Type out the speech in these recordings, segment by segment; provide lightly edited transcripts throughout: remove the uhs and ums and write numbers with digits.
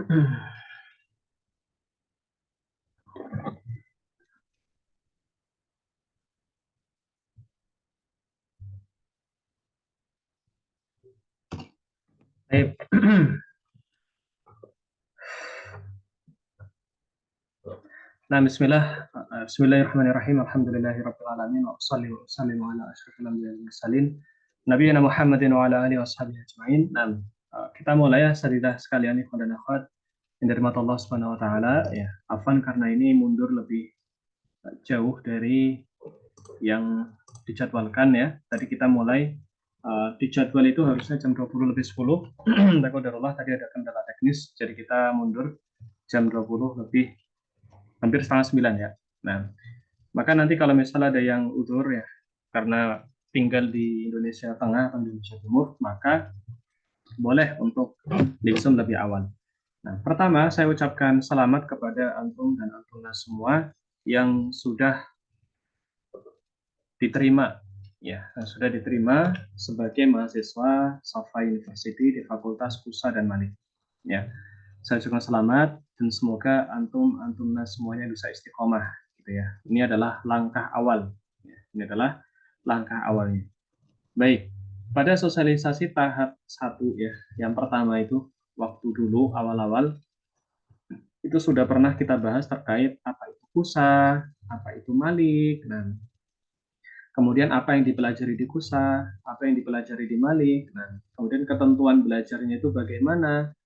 Baik. Nah, Bismillahirrahmanirrahim. Alhamdulillahirabbil alamin wa shalli wa sallim ala asyrofil anbiya'i wal mursalin nabiyina Muhammadin wa ala alihi washabihi ajmain. Nah, kita mulai ya sadidah sekalian ikhwan dan akhwat yang dirahmati Allah Subhanahu wa taala ya. Afwan karena ini mundur lebih jauh dari yang dijadwalkan ya. Tadi kita mulai di jadwal itu harusnya jam 20 lebih 10. Qadarullah tadi ada kendala teknis jadi kita mundur jam 20 lebih hampir setengah 9 ya. Nah, maka nanti kalau misalnya ada yang udur ya, karena tinggal di Indonesia Tengah atau Indonesia Timur, maka boleh untuk dimsum lebih awal. Nah, pertama saya ucapkan selamat kepada antum dan antuna semua yang sudah diterima ya, yang sudah diterima sebagai mahasiswa Safa University di Fakultas Kusa dan Malik. Ya, saya ucapkan selamat dan semoga antum-antumna semuanya bisa istiqomah gitu ya. Ini adalah langkah awal. Ya, ini adalah langkah awalnya. Baik, pada sosialisasi tahap 1 ya, yang pertama itu waktu dulu awal-awal itu sudah pernah kita bahas terkait apa itu kusa, apa itu malik, dan kemudian apa yang dipelajari di kusa, apa yang dipelajari di malik, nah, kemudian ketentuan belajarnya itu bagaimana,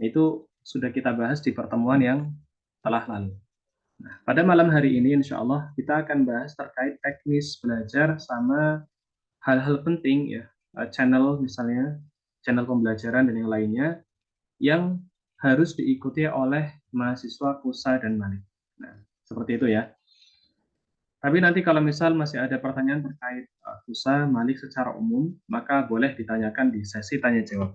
itu sudah kita bahas di pertemuan yang telah lalu. Nah, pada malam hari ini insya Allah kita akan bahas terkait teknis belajar sama hal-hal penting ya, channel misalnya, channel pembelajaran dan yang lainnya yang harus diikuti oleh mahasiswa kusa dan malik. Nah, seperti itu ya. Tapi nanti kalau misal masih ada pertanyaan terkait kusa, malik secara umum, maka boleh ditanyakan di sesi tanya jawab.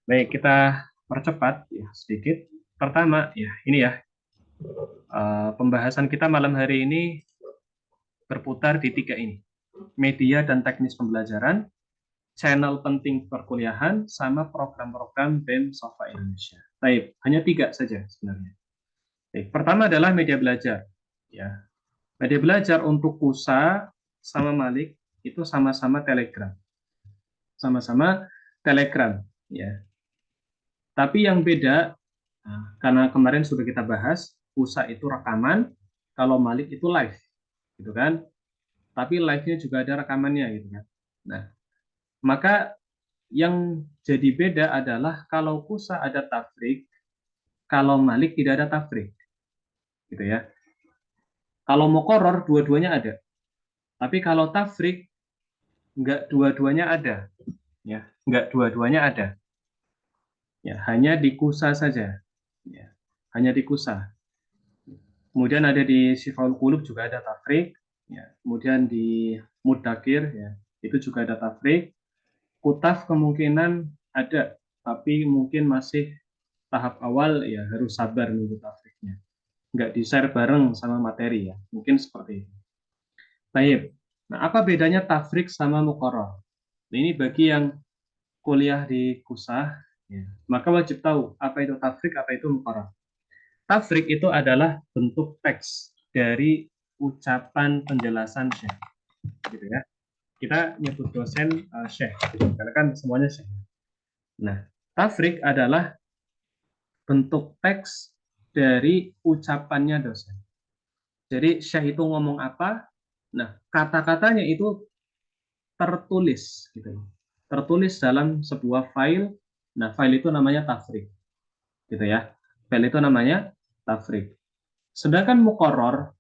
Baik, kita percepat ya sedikit. Pertama ya, ini ya, pembahasan kita malam hari ini berputar di 3 ini. Media dan teknis pembelajaran, channel penting perkuliahan, sama program-program BEM Safa Indonesia. Baik, hanya 3 saja sebenarnya. Baik, pertama adalah media belajar. Ya, media belajar untuk kusa sama malik itu sama-sama Telegram. Sama-sama Telegram. Ya. Tapi yang beda, karena kemarin sudah kita bahas, kusa itu rekaman, kalau malik itu live. Gitu kan? Tapi live-nya juga ada rekamannya gitu kan. Nah, maka yang jadi beda adalah kalau kusa ada tafrik, kalau malik tidak ada tafrik. Gitu ya. Kalau muqarrar dua-duanya ada. Tapi kalau tafrik enggak dua-duanya ada. Ya, enggak dua-duanya ada. Ya, hanya di kusa saja. Ya, hanya di kusa. Kemudian ada di Syifaul Qulub juga ada tafrik. Ya, kemudian di Mudakir ya, itu juga ada tafrik. Kutaf kemungkinan ada, tapi mungkin masih tahap awal ya harus sabar nunggu tafriknya. Nggak di-share bareng sama materi ya. Mungkin seperti itu. Baik. Nah, apa bedanya tafrik sama muqarrar? Ini bagi yang kuliah di kusah, ya, maka wajib tahu apa itu tafrik, apa itu muqarrar. Tafrik itu adalah bentuk teks dari ucapan penjelasan syekh, gitu ya. Kita nyebut dosen syekh, gitu, karena kan semuanya syekh. Nah, tafrik adalah bentuk teks dari ucapannya dosen. Jadi syekh itu ngomong apa, nah kata-katanya itu tertulis, gitu. Tertulis dalam sebuah file. Nah, file itu namanya tafrik, gitu ya. File itu namanya tafrik. Sedangkan muqarrar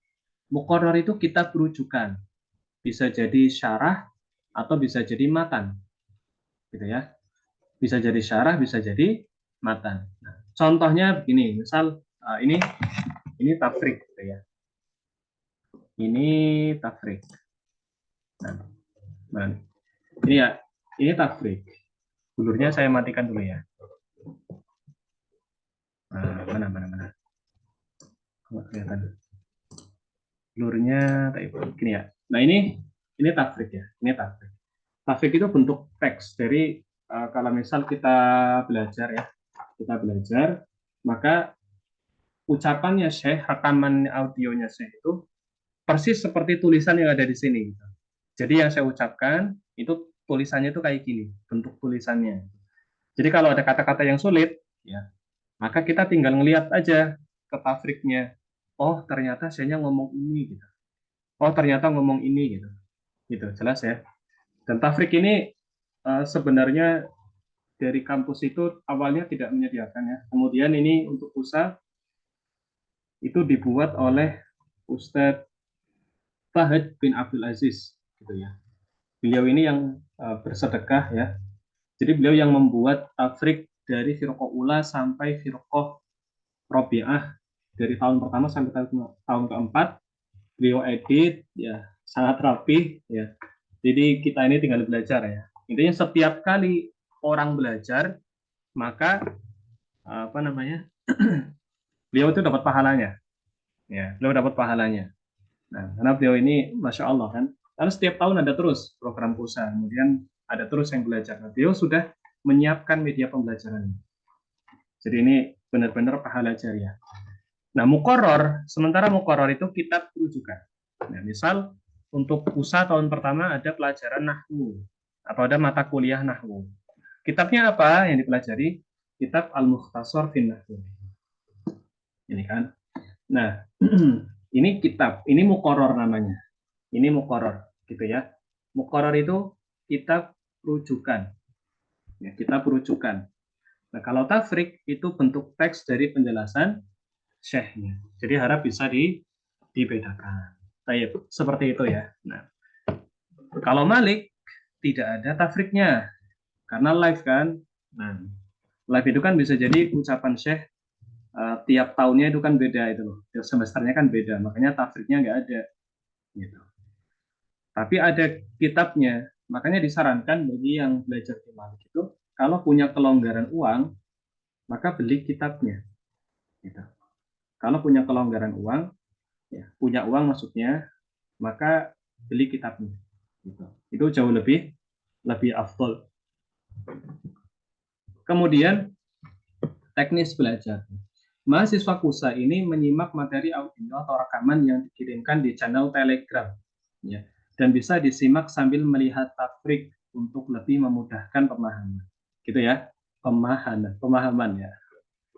itu kitab rujukan. Bisa jadi syarah atau bisa jadi matan. Gitu ya. Bisa jadi syarah, bisa jadi matan. Nah, contohnya begini, misal ini tafrik gitu ya. Ini tafrik. Nah, ini ya, ini tafrik. Bulurnya saya matikan dulu ya. Nah, mana. Nggak kelihatan. Blurnya gini ya. Nah, ini tafrik ya. Ini tafrik. Tafrik itu bentuk teks. Dari kalau misal kita belajar ya, kita belajar. maka ucapannya Syekh, rekaman audionya Syekh itu persis seperti tulisan yang ada di sini. Jadi yang saya ucapkan itu tulisannya itu kayak gini, bentuk tulisannya. Jadi kalau ada kata-kata yang sulit, ya, maka kita tinggal ngelihat aja ke tafriknya. Oh, ternyata Syekhnya ngomong ini gitu. Oh, ternyata ngomong ini gitu. Gitu, jelas ya. Dan tafrik ini sebenarnya dari kampus itu awalnya tidak menyediakan ya. Kemudian ini untuk usaha itu dibuat oleh Ustadz Fahad bin Abdul Aziz gitu ya. Beliau ini yang bersedekah ya. Jadi beliau yang membuat tafrik dari firqah ula sampai firqah Robiah dari tahun pertama sampai tahun keempat. Beliau edit ya sangat rapi ya. Jadi kita ini tinggal belajar ya. Intinya setiap kali orang belajar maka apa namanya beliau itu dapat pahalanya ya. Beliau dapat pahalanya. Nah, karena beliau ini masya Allah kan, karena setiap tahun ada terus program pusat, kemudian ada terus yang belajar. Nah, beliau sudah menyiapkan media pembelajaran. Jadi ini benar-benar pahala jariah. Nah, mukoror, sementara mukoror itu kitab rujukan. Nah, misal untuk pusat tahun pertama ada pelajaran nahwu atau ada mata kuliah nahwu. Kitabnya apa yang dipelajari? Kitab Al-Mukhtasar fin Nahwu. Ini kan. Nah, ini kitab, ini mukoror namanya. Ini mukoror, gitu ya. Mukoror itu kitab rujukan. Ya, kitab rujukan. Nah, kalau tafrik itu bentuk teks dari penjelasan syekhnya. Jadi harap bisa dibedakan. Baik, seperti itu ya. Nah, kalau Malik tidak ada tafriknya karena live kan. Nah, live itu kan bisa jadi ucapan syekh tiap tahunnya itu kan beda itu loh. Tiap semesternya kan beda, makanya tafriknya nggak ada gitu. Tapi ada kitabnya. Makanya disarankan bagi yang belajar di Malik itu kalau punya kelonggaran uang, maka beli kitabnya. Gitu. Kalau punya kelonggaran uang, ya, punya uang maksudnya, maka beli kitabnya. Gitu. Itu jauh lebih afdol. Kemudian teknis belajar. Mahasiswa KUSA ini menyimak materi audio atau rekaman yang dikirimkan di channel Telegram, ya, dan bisa disimak sambil melihat tafrik untuk lebih memudahkan pemahaman, gitu ya, pemahaman ya,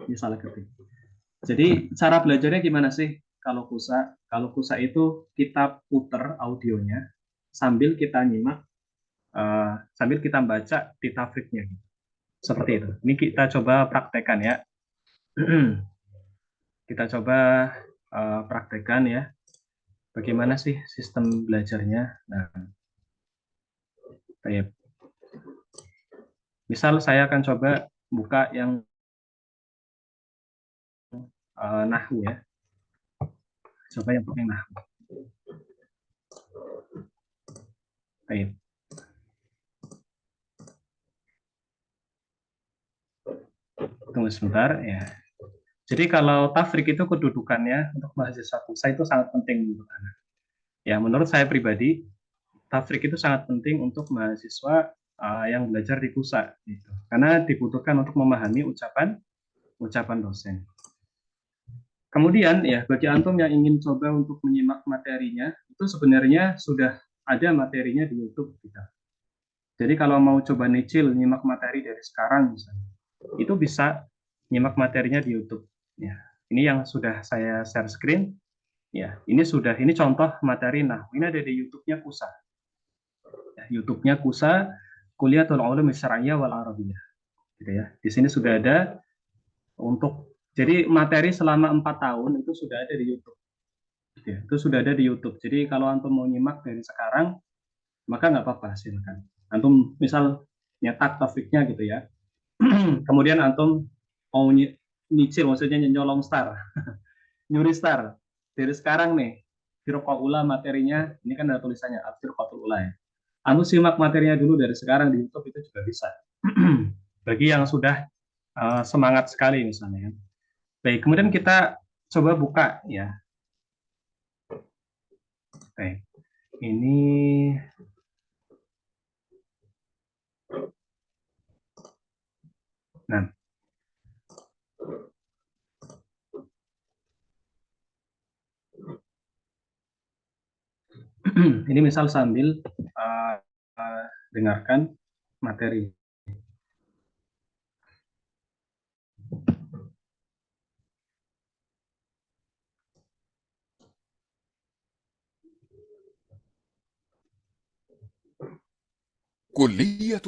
misalnya ketik. Jadi cara belajarnya gimana sih? Kalau KUSA, itu kita puter audionya sambil kita nyimak, sambil kita baca di tafriknya, seperti itu. Ini kita coba praktekkan ya. Kita coba praktekkan ya. Bagaimana sih sistem belajarnya? Nah, baik. Misal saya akan coba buka yang nahwu ya. Coba yang pakai nahwu. Baik. Tunggu sebentar ya. Jadi kalau tafrik itu kedudukannya untuk mahasiswa KUSA itu sangat penting untuk anak. Ya, menurut saya pribadi, tafrik itu sangat penting untuk mahasiswa yang belajar di KUSA gitu. Karena dibutuhkan untuk memahami ucapan dosen. Kemudian ya bagi antum yang ingin coba untuk menyimak materinya, itu sebenarnya sudah ada materinya di YouTube kita. Jadi kalau mau coba nyicil nyimak materi dari sekarang misalnya, itu bisa nyimak materinya di YouTube. Ya, ini yang sudah saya share screen. Ya, ini contoh materi. Nah, ini ada di YouTube-nya KUSA. Ya, YouTube-nya KUSA Kuliatul Ulum Syar'iyyah wal Arabiyah. Gitu ya. Di sini sudah ada untuk jadi materi selama 4 tahun itu sudah ada di YouTube. Ya, itu sudah ada di YouTube. Jadi kalau antum mau nyimak dari sekarang, maka nggak apa-apa, silakan. Antum misal nyetak topiknya gitu ya. Kemudian antum mau nyicil, maksudnya nyolong star, nyuri star. Dari sekarang nih, Firqaul materinya, ini kan ada tulisannya, Firqatul Ula ya. Antum simak materinya dulu dari sekarang di YouTube itu juga bisa. Bagi yang sudah semangat sekali misalnya. Baik, kemudian kita coba buka ya. Baik. Ini nah, Ini misal sambil dengarkan materi. كلية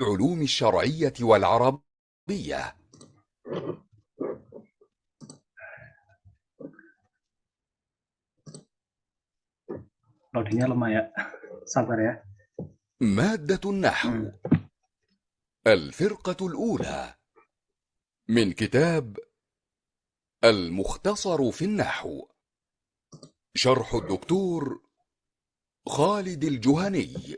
العلوم الشرعية والعربية. Loadingnya lemah ya, sabar ya. مادة النحو، الفرقة الأولى، من كتاب المختصر في النحو، شرح الدكتور خالد الجهني.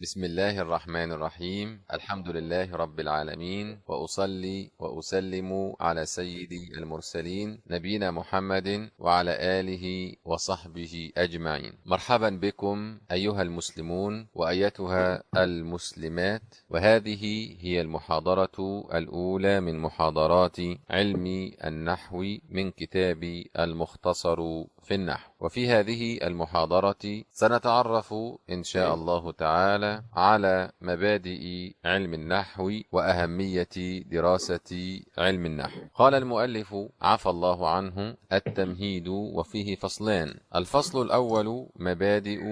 بسم الله الرحمن الرحيم. الحمد لله رب العالمين، وأصلي وأسلم على سيدي المرسلين نبينا محمد وعلى آله وصحبه أجمعين. مرحبا بكم أيها المسلمون وأيتها المسلمات، وهذه هي المحاضرة الأولى من محاضرات علم النحو من كتاب المختصر في النحو. وفي هذه المحاضرة سنتعرف إن شاء الله تعالى على مبادئ علم النحو وأهمية دراسة علم النحو. قال المؤلف عفى الله عنه: التمهيد وفيه فصلان. الفصل الأول مبادئ.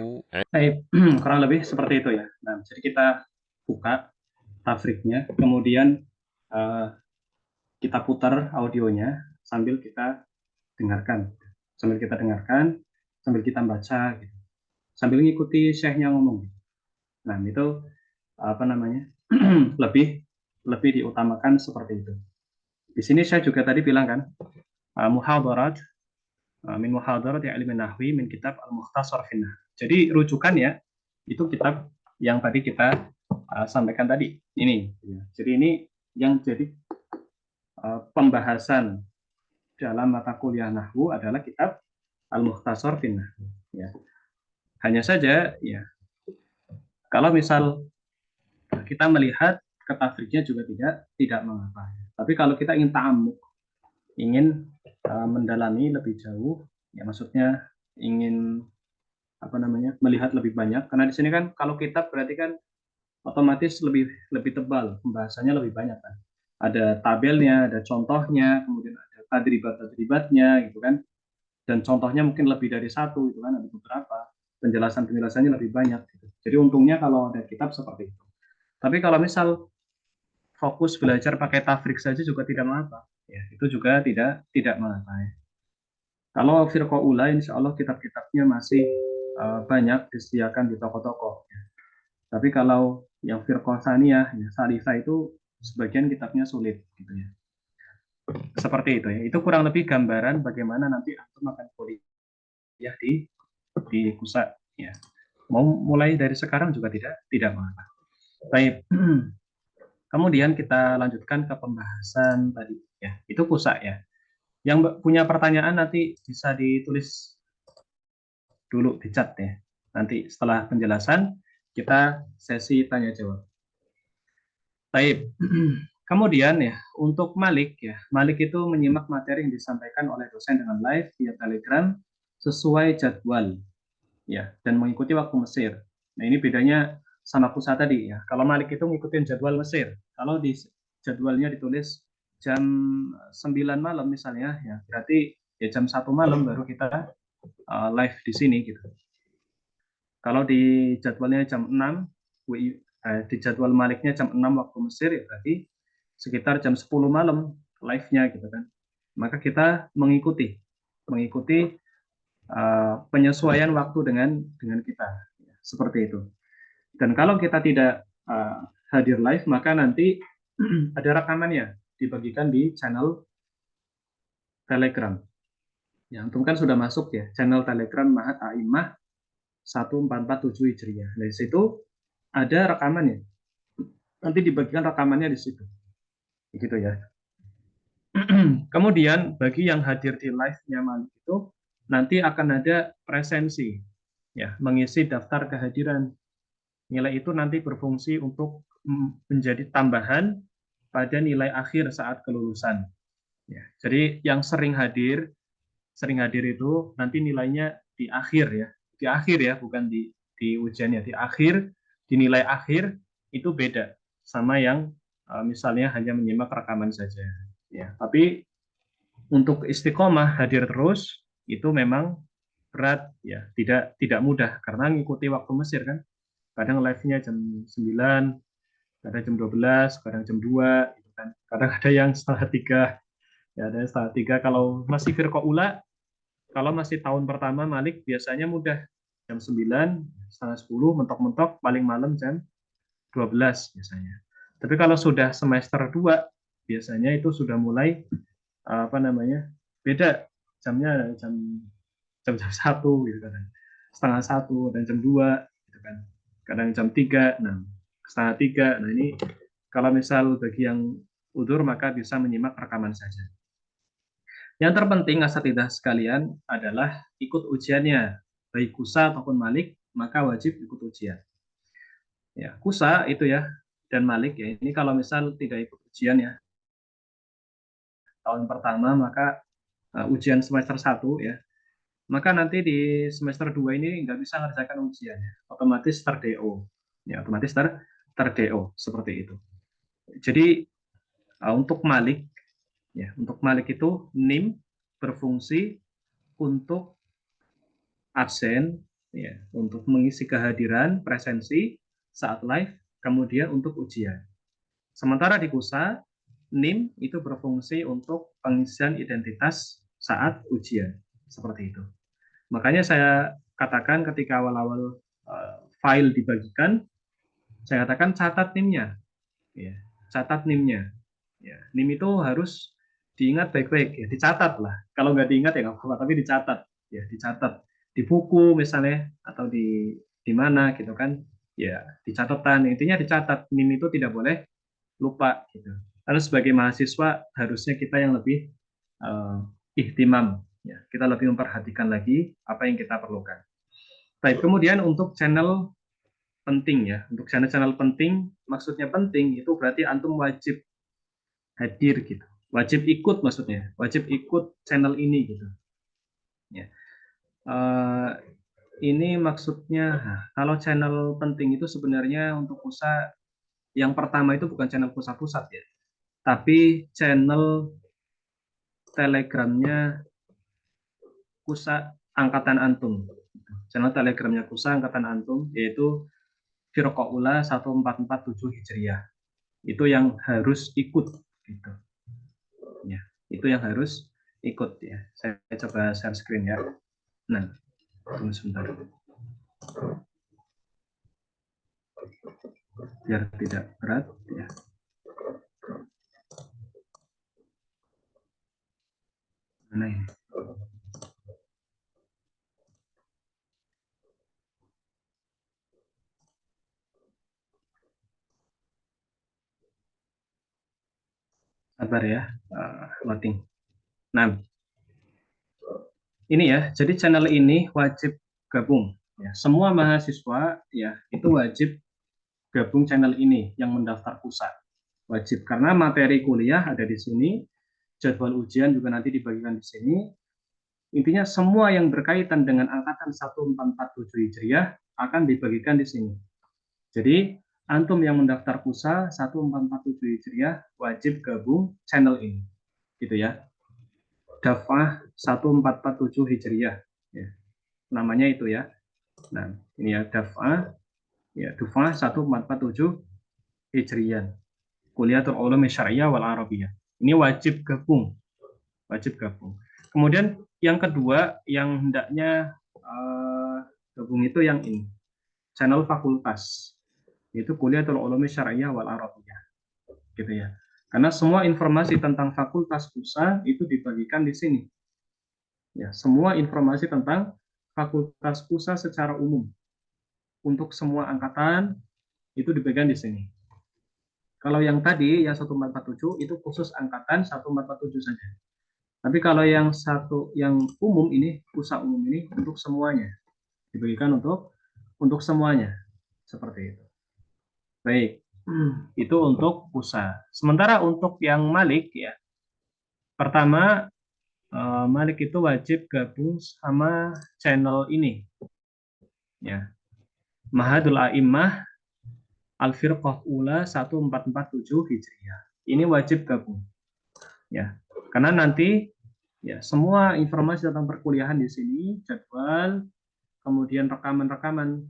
Baik, kurang lebih seperti itu ya. Nah, jadi kita buka tafriknya, kemudian kita putar audionya sambil kita dengarkan, sambil kita baca, gitu. Sambil ngikuti syekhnya ngomong. Nah, itu apa namanya? lebih diutamakan seperti itu. Di sini saya juga tadi bilang kan, muhadarat min muhadarat ilmi nahwi min kitab al-mukhtasar fi nahw. Jadi rujukannya itu kitab yang tadi kita sampaikan tadi ini. Jadi ini yang jadi pembahasan dalam mata kuliah nahwu adalah kitab al-mukhtasar fi nahw. Ya. Hanya saja ya, kalau misal kita melihat ke tafriknya juga tidak mengapa. Tapi kalau kita ingin ta'amuk, ingin mendalami lebih jauh, ya maksudnya ingin apa namanya, melihat lebih banyak, karena di sini kan kalau kitab berarti kan otomatis lebih tebal, pembahasannya lebih banyak kan. Ada tabelnya, ada contohnya, kemudian ada tadribatnya gitu kan. Dan contohnya mungkin lebih dari satu gitu kan, ada beberapa. Penjelasannya lebih banyak gitu. Jadi untungnya kalau ada kitab seperti itu. Tapi kalau misal fokus belajar pakai tafrik saja juga tidak mengapa. Ya, itu juga tidak mengapa ya. Kalau firqah ula, insya Allah kitab-kitabnya masih banyak disediakan di toko-toko. Ya. Tapi kalau yang firqah saniyah, ya, salifah itu sebagian kitabnya sulit, gitu ya. Seperti itu ya. Itu kurang lebih gambaran bagaimana nanti antum akan kuliah di pusat. Ya. Mau mulai dari sekarang juga tidak mengapa. Baik. Kemudian kita lanjutkan ke pembahasan tadi. Ya, itu pusat ya. Yang punya pertanyaan nanti bisa ditulis dulu di chat ya. Nanti setelah penjelasan kita sesi tanya jawab. Baik. Kemudian ya, untuk Malik ya, Malik itu menyimak materi yang disampaikan oleh dosen dengan live via Telegram sesuai jadwal ya, dan mengikuti waktu Mesir. Nah, ini bedanya sama pusat tadi ya. Kalau Malik itu ngikutin jadwal Mesir. Kalau di jadwalnya ditulis jam 9 malam misalnya ya, berarti ya jam 1 malam baru kita live di sini gitu. Kalau di jadwalnya jam 6, di jadwal Maliknya jam 6 waktu Mesir, ya berarti sekitar jam 10 malam live-nya gitu kan. Maka kita mengikuti penyesuaian waktu dengan kita, ya, seperti itu. Dan kalau kita tidak hadir live, maka nanti ada rekamannya dibagikan di channel Telegram. Ya, antum kan sudah masuk ya channel Telegram Mahat Aimah 1447 Hijriah. Dari situ ada rekamannya. Nanti dibagikan rekamannya di situ. Begitu ya. Kemudian bagi yang hadir di live-nya Malik itu nanti akan ada presensi ya, mengisi daftar kehadiran. Nilai itu nanti berfungsi untuk menjadi tambahan pada nilai akhir saat kelulusan. Ya, jadi yang sering hadir itu nanti nilainya di akhir ya, bukan di ujiannya, di akhir, di nilai akhir itu beda sama yang misalnya hanya menyimak rekaman saja. Ya, tapi untuk istiqomah hadir terus itu memang berat ya, tidak mudah karena ngikuti waktu Mesir kan. Kadang live-nya jam 9, kadang jam 12, kadang jam 2 gitu kan. Kadang ada yang setengah 3, ya ada yang setengah 3. Kalau masih firqaula, kalau masih tahun pertama Malik biasanya mudah. Jam 9, setengah 10, mentok-mentok paling malam jam 12 biasanya. Tapi kalau sudah semester 2, biasanya itu sudah mulai apa namanya? Beda jamnya, jam 1 gitu kan. Setengah 1 dan jam 2 gitu kan. Kadang jam 3, nah setengah 3. Nah ini kalau misal bagi yang udur maka bisa menyimak rekaman saja. Yang terpenting asatidzah sekalian adalah ikut ujiannya. Baik kusa ataupun malik, maka wajib ikut ujian. Ya, kusa itu ya dan malik ya. Ini kalau misal tidak ikut ujian ya tahun pertama maka ujian semester 1 ya. Maka nanti di semester 2 ini nggak bisa mengerjakan ujian ya. Otomatis ter-DO. Ya, otomatis ter-DO seperti itu. Jadi untuk malik ya, untuk malik itu NIM berfungsi untuk absen, ya, untuk mengisi kehadiran presensi saat live, kemudian untuk ujian. Sementara di KUSA, NIM itu berfungsi untuk pengisian identitas saat ujian, seperti itu. Makanya saya katakan ketika awal-awal file dibagikan, saya katakan catat NIM-nya, ya, catat NIM-nya. Ya, NIM itu harus diingat baik-baik, ya, dicatat lah. Kalau nggak diingat ya nggak apa-apa, tapi dicatat, ya, dicatat di buku misalnya atau di mana gitu kan, ya, dicatatkan. Intinya dicatat. NIM itu tidak boleh lupa gitu. Karena sebagai mahasiswa harusnya kita yang lebih ihtimam, ya, kita lebih memperhatikan lagi apa yang kita perlukan. Baik, kemudian untuk channel penting ya, untuk channel-channel penting, maksudnya penting itu berarti antum wajib hadir gitu, wajib ikut maksudnya, wajib ikut channel ini gitu. Ya. Ini maksudnya kalau channel penting itu sebenarnya untuk pusat yang pertama itu bukan channel pusat-pusat ya, tapi channel telegramnya pusat angkatan antum. Channel telegramnya pusat angkatan antum yaitu Firqaula 1447 Hijriah. Itu yang harus ikut gitu. Ya, itu yang harus ikut ya. Saya coba share screen ya. Nah, tunggu sebentar. Biar tidak berat ya. Mana ini? Sabar ya, loading. Nah, ini ya. Jadi channel ini wajib gabung. Ya, semua mahasiswa ya itu wajib gabung channel ini yang mendaftar pusat. Wajib karena materi kuliah ada di sini, jadwal ujian juga nanti dibagikan di sini. Intinya semua yang berkaitan dengan angkatan 1447 Hijriah akan dibagikan di sini. Jadi antum yang mendaftar PUSA 1447 Hijriah wajib gabung channel ini. Gitu ya. Daf'ah 1447 Hijriah. Ya. Namanya itu ya. Nah, ini ya Daf'ah ya Daf'ah 1447 Hijriah. Kuliatul Ulum Syariah wal Arabiyah. Ini wajib gabung. Wajib gabung. Kemudian yang kedua yang hendaknya gabung itu yang ini. Channel fakultas. Yaitu Kuliatul Ulum Syariah wal Arabiyah. Gitu ya. Karena semua informasi tentang fakultas PUSA itu dibagikan di sini. Ya, semua informasi tentang fakultas PUSA secara umum untuk semua angkatan itu dibagikan di sini. Kalau yang tadi yang 1447 itu khusus angkatan 1447 saja. Tapi kalau yang yang umum ini, PUSA umum ini untuk semuanya. Dibagikan untuk semuanya. Seperti itu. Baik, itu untuk Pusa. Sementara untuk yang Malik ya, pertama Malik itu wajib gabung sama channel ini ya. Mahadul A'immah Al-Firqah Ula 1447 Hijriah. Ini wajib gabung ya. Karena nanti ya semua informasi tentang perkuliahan di sini, jadwal, kemudian rekaman-rekaman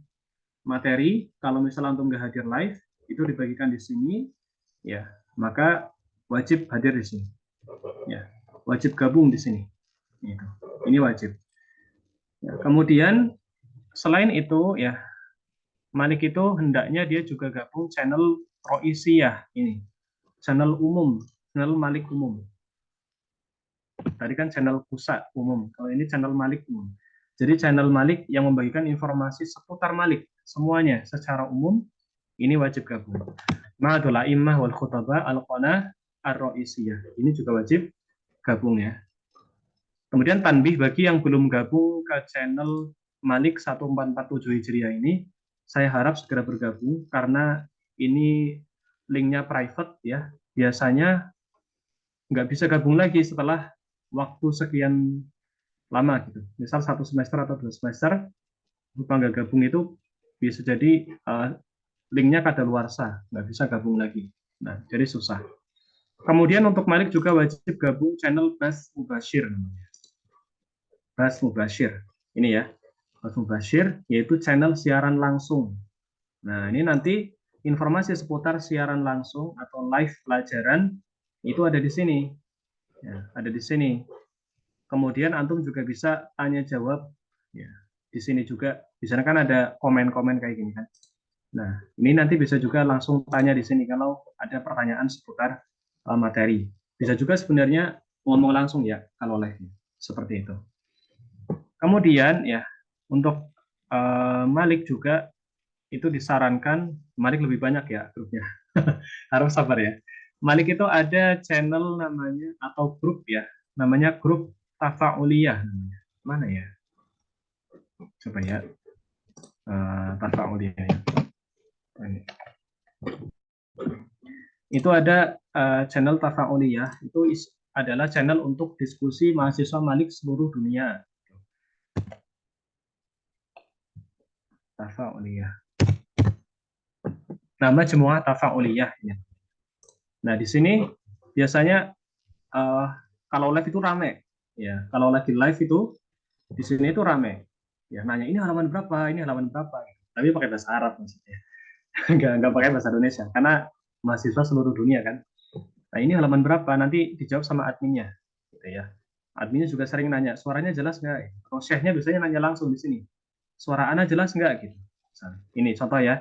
materi, kalau misalnya antum nggak hadir live, itu dibagikan di sini, ya maka wajib hadir di sini, ya wajib gabung di sini. Ini wajib. Ya, kemudian selain itu ya Malik itu hendaknya dia juga gabung channel Roisiyah ini, channel umum, channel Malik umum. Tadi kan channel pusat umum, kalau ini channel Malik umum. Jadi channel Malik yang membagikan informasi seputar Malik semuanya secara umum ini wajib gabung. Ma'adul a'immah wal khutaba al-qanah ar-ra'isiyah. Ini juga wajib gabung ya. Kemudian tanbih bagi yang belum gabung ke channel Malik 1447 Hijriah ini, saya harap segera bergabung karena ini linknya private ya. Biasanya nggak bisa gabung lagi setelah waktu sekian lama gitu. Misal 1 semester atau 2 semester, lupa nggak gabung itu bisa jadi linknya kadaluarsa, nggak bisa gabung lagi. Nah, jadi susah. Kemudian untuk Malik juga wajib gabung channel Bas Mubashir namanya. Bas Mubashir. Ini ya, Bas Mubashir, yaitu channel siaran langsung. Nah, ini nanti informasi seputar siaran langsung atau live pelajaran itu ada di sini. Ya, ada di sini. Kemudian antum juga bisa tanya jawab ya. Di sini juga di sana kan ada komen-komen kayak gini kan. Nah, ini nanti bisa juga langsung tanya di sini kalau ada pertanyaan seputar materi. Bisa juga sebenarnya ngomong langsung ya kalau live seperti itu. Kemudian ya untuk Malik juga itu disarankan Malik lebih banyak ya grupnya. Harus sabar ya. Malik itu ada channel namanya atau grup ya, namanya grup Tafa'uliyah namanya. Mana ya? Coba ya. Tafa'uliyah ya. Itu ada channel Tafa'uliyah, itu adalah channel untuk diskusi mahasiswa Malik seluruh dunia. Tafa'uliyah. Nama Jumu'ah Tafa'uliyah. Ya. Nah, di sini biasanya kalau live itu rame. Ya, kalau lagi live itu di sini itu rame. Ya, nanya ini halaman berapa, ini halaman berapa. Tapi pakai bahasa Arab maksudnya. Nggak pakai bahasa Indonesia. Karena mahasiswa seluruh dunia kan. Nah, ini halaman berapa? Nanti dijawab sama adminnya. Gitu ya. Adminnya juga sering nanya, suaranya jelas nggak? Kalau syekhnya biasanya nanya langsung di sini. Suara ana jelas nggak? Gitu. Misalnya. Ini contoh ya.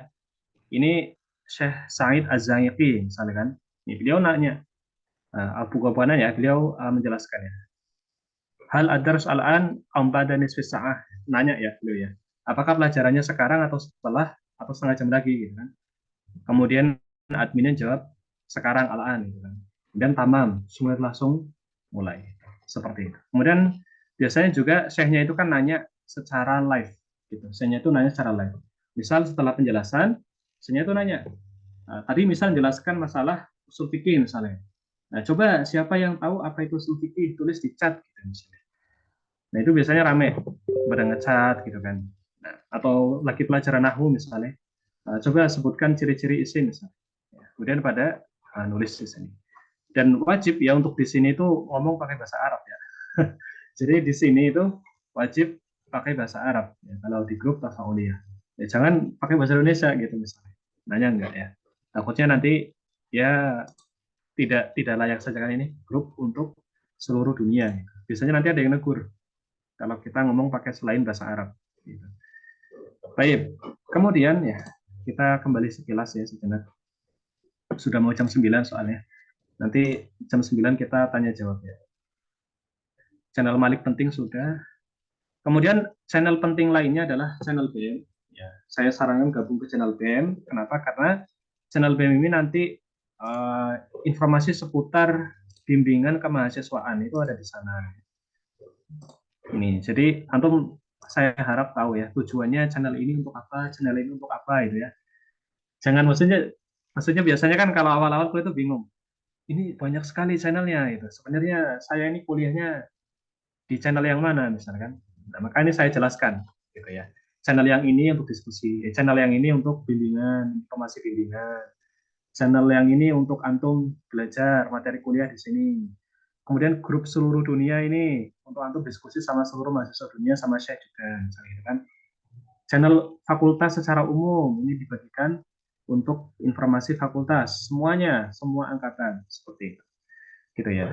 Ini Syekh Said Az-Zaiqi misalnya kan. Ini beliau nanya. Abu Qabanah ya, beliau menjelaskan ya. Hal adars al-an ba'da nisfi sa'ah. Nanya ya beliau ya. Apakah pelajarannya sekarang atau setelah atau setengah jam lagi gitu kan. Kemudian adminnya jawab sekarang al-an gitu kan. Dan tamam, semua langsung mulai seperti itu. Kemudian biasanya juga syekhnya itu kan nanya secara live gitu. Syekhnya itu nanya secara live. Misal setelah penjelasan, syekhnya itu nanya. Tadi misal jelaskan masalah usul fikih misalnya. Nah, coba siapa yang tahu apa itu usul fikih, tulis di chat gitu misalnya. Nah, itu biasanya rame pada ngecat gitu kan. Nah, atau lagi pelajaran nahwu misalnya. Coba sebutkan ciri-ciri isim misalnya. Kemudian pada nulis di sini. Dan wajib ya untuk di sini itu ngomong pakai bahasa Arab ya. Jadi di sini itu wajib pakai bahasa Arab ya, kalau di grup Tafa'uliyah. Ya jangan pakai bahasa Indonesia gitu misalnya. Nanya enggak ya. Takutnya nanti ya tidak layak saja kan ini grup untuk seluruh dunia. Gitu. Biasanya nanti ada yang negur kalau kita ngomong pakai selain bahasa Arab. Gitu. Baik, kemudian ya kita kembali sekilas ya sejenak. Sudah mau jam 9 soalnya. Nanti jam 9 kita tanya jawab ya. Channel Malik penting sudah. Kemudian channel penting lainnya adalah channel BM. Ya, saya sarankan gabung ke channel BM. Kenapa? Karena channel BM ini nanti informasi seputar bimbingan kemahasiswaan itu ada di sana. Ini, jadi antum saya harap tahu ya tujuannya channel ini untuk apa, channel ini untuk apa itu ya. Jangan maksudnya biasanya kan kalau awal-awal kuliah itu bingung. Ini banyak sekali channelnya itu. Sebenarnya saya ini kuliahnya di channel yang mana misalkan. Nah, maka ini saya jelaskan gitu ya. Channel yang ini untuk diskusi, channel yang ini untuk bimbingan, informasi bimbingan. Channel yang ini untuk antum belajar materi kuliah di sini. Kemudian grup seluruh dunia ini untuk antum diskusi sama seluruh mahasiswa dunia sama saya juga, misalnya gitu kan. Channel fakultas secara umum ini dibagikan untuk informasi fakultas semuanya, semua angkatan seperti itu, gitu ya.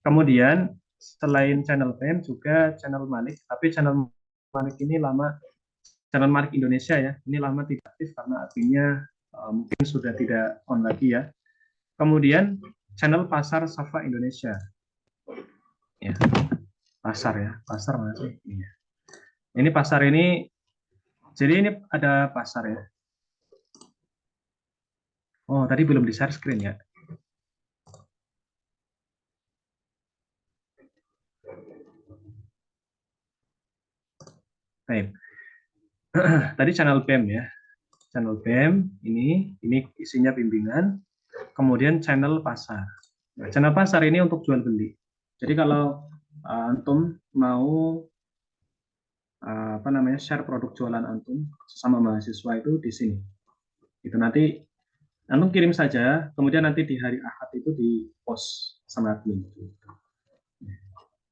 Kemudian selain channel BEM juga channel Malik, tapi channel Malik ini lama, channel Malik Indonesia ya, ini lama tidak aktif karena adminnya mungkin sudah tidak on lagi ya. Kemudian channel Pasar Safa Indonesia, ya pasar ya, pasar mana sih? Iya. Ini pasar ini, jadi ini ada pasar ya. Oh tadi belum di share screen ya. Baik. Tadi channel BEM ya. Channel BEM ini isinya bimbingan. Kemudian channel pasar. Nah, channel pasar ini untuk jual beli. Jadi kalau antum mau apa namanya share produk jualan antum sama mahasiswa itu di sini. Itu nanti antum kirim saja, kemudian nanti di hari Ahad itu di post sama admin.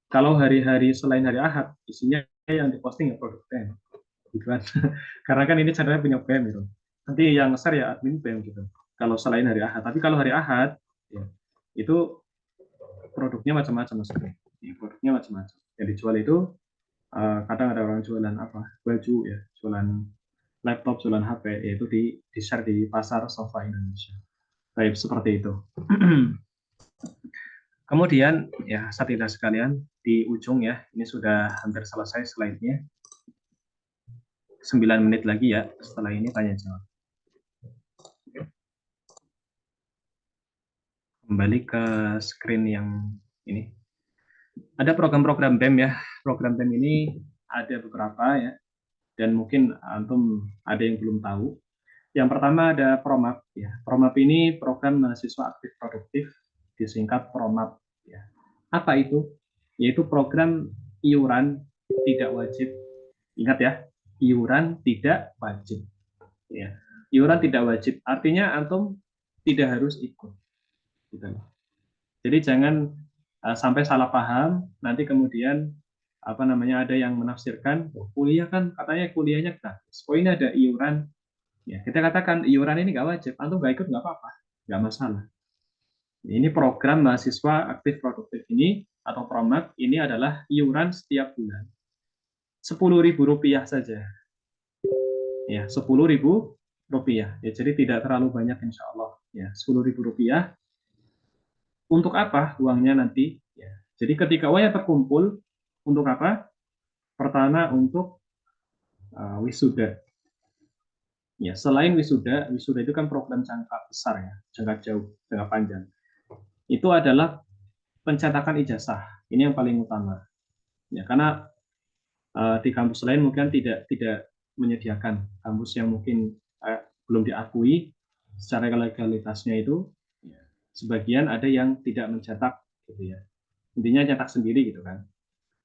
Kalau hari-hari selain hari Ahad, isinya yang diposting ya produk BEM, gitu kan. Karena kan ini channelnya punya BEM gitu. Nanti yang share ya admin BEM gitu. Kalau selain hari Ahad, tapi kalau hari Ahad ya, itu produknya macam-macam maksudnya. Ya, produknya macam-macam. Yang dijual itu kadang ada orang jualan apa? Baju ya, jualan laptop, jualan HP, yaitu di share di pasar sofa Indonesia. Baik, seperti itu. Kemudian ya satidaknya sekalian di ujung ya, ini sudah hampir selesai slide-nya. 9 menit lagi ya, setelah ini tanya jawab. Kembali ke screen yang ini. Ada program-program BEM ya. Program BEM ini ada beberapa ya, dan mungkin antum ada yang belum tahu. Yang pertama ada PROMAP ya. PROMAP ini program mahasiswa aktif produktif, disingkat PROMAP ya. Apa itu? Yaitu program iuran tidak wajib. Ingat ya, iuran tidak wajib ya. Iuran tidak wajib artinya antum tidak harus ikut gitu. Jadi jangan sampai salah paham nanti kemudian apa namanya ada yang menafsirkan oh, kuliah kan katanya kuliahnya gratis. Oh ini ada iuran. Ya, kita katakan iuran ini nggak wajib, antum nggak ikut nggak apa-apa, nggak masalah. Ini program mahasiswa aktif produktif ini atau PROMAK ini adalah iuran setiap bulan Rp10.000 saja. Ya, Rp10.000 ya, jadi tidak terlalu banyak insya Allah. Ya, Rp10.000. Untuk apa uangnya nanti? Ya, jadi ketika uangnya terkumpul untuk apa? Pertama untuk wisuda. Ya, selain wisuda, wisuda itu kan program jangka besar ya, jangka jauh, jangka panjang. Itu adalah pencetakan ijazah. Ini yang paling utama. Ya, karena di kampus lain mungkin tidak menyediakan kampus yang mungkin belum diakui secara legalitasnya itu. Ya, sebagian ada yang tidak mencetak, gitu ya. Intinya cetak sendiri gitu kan.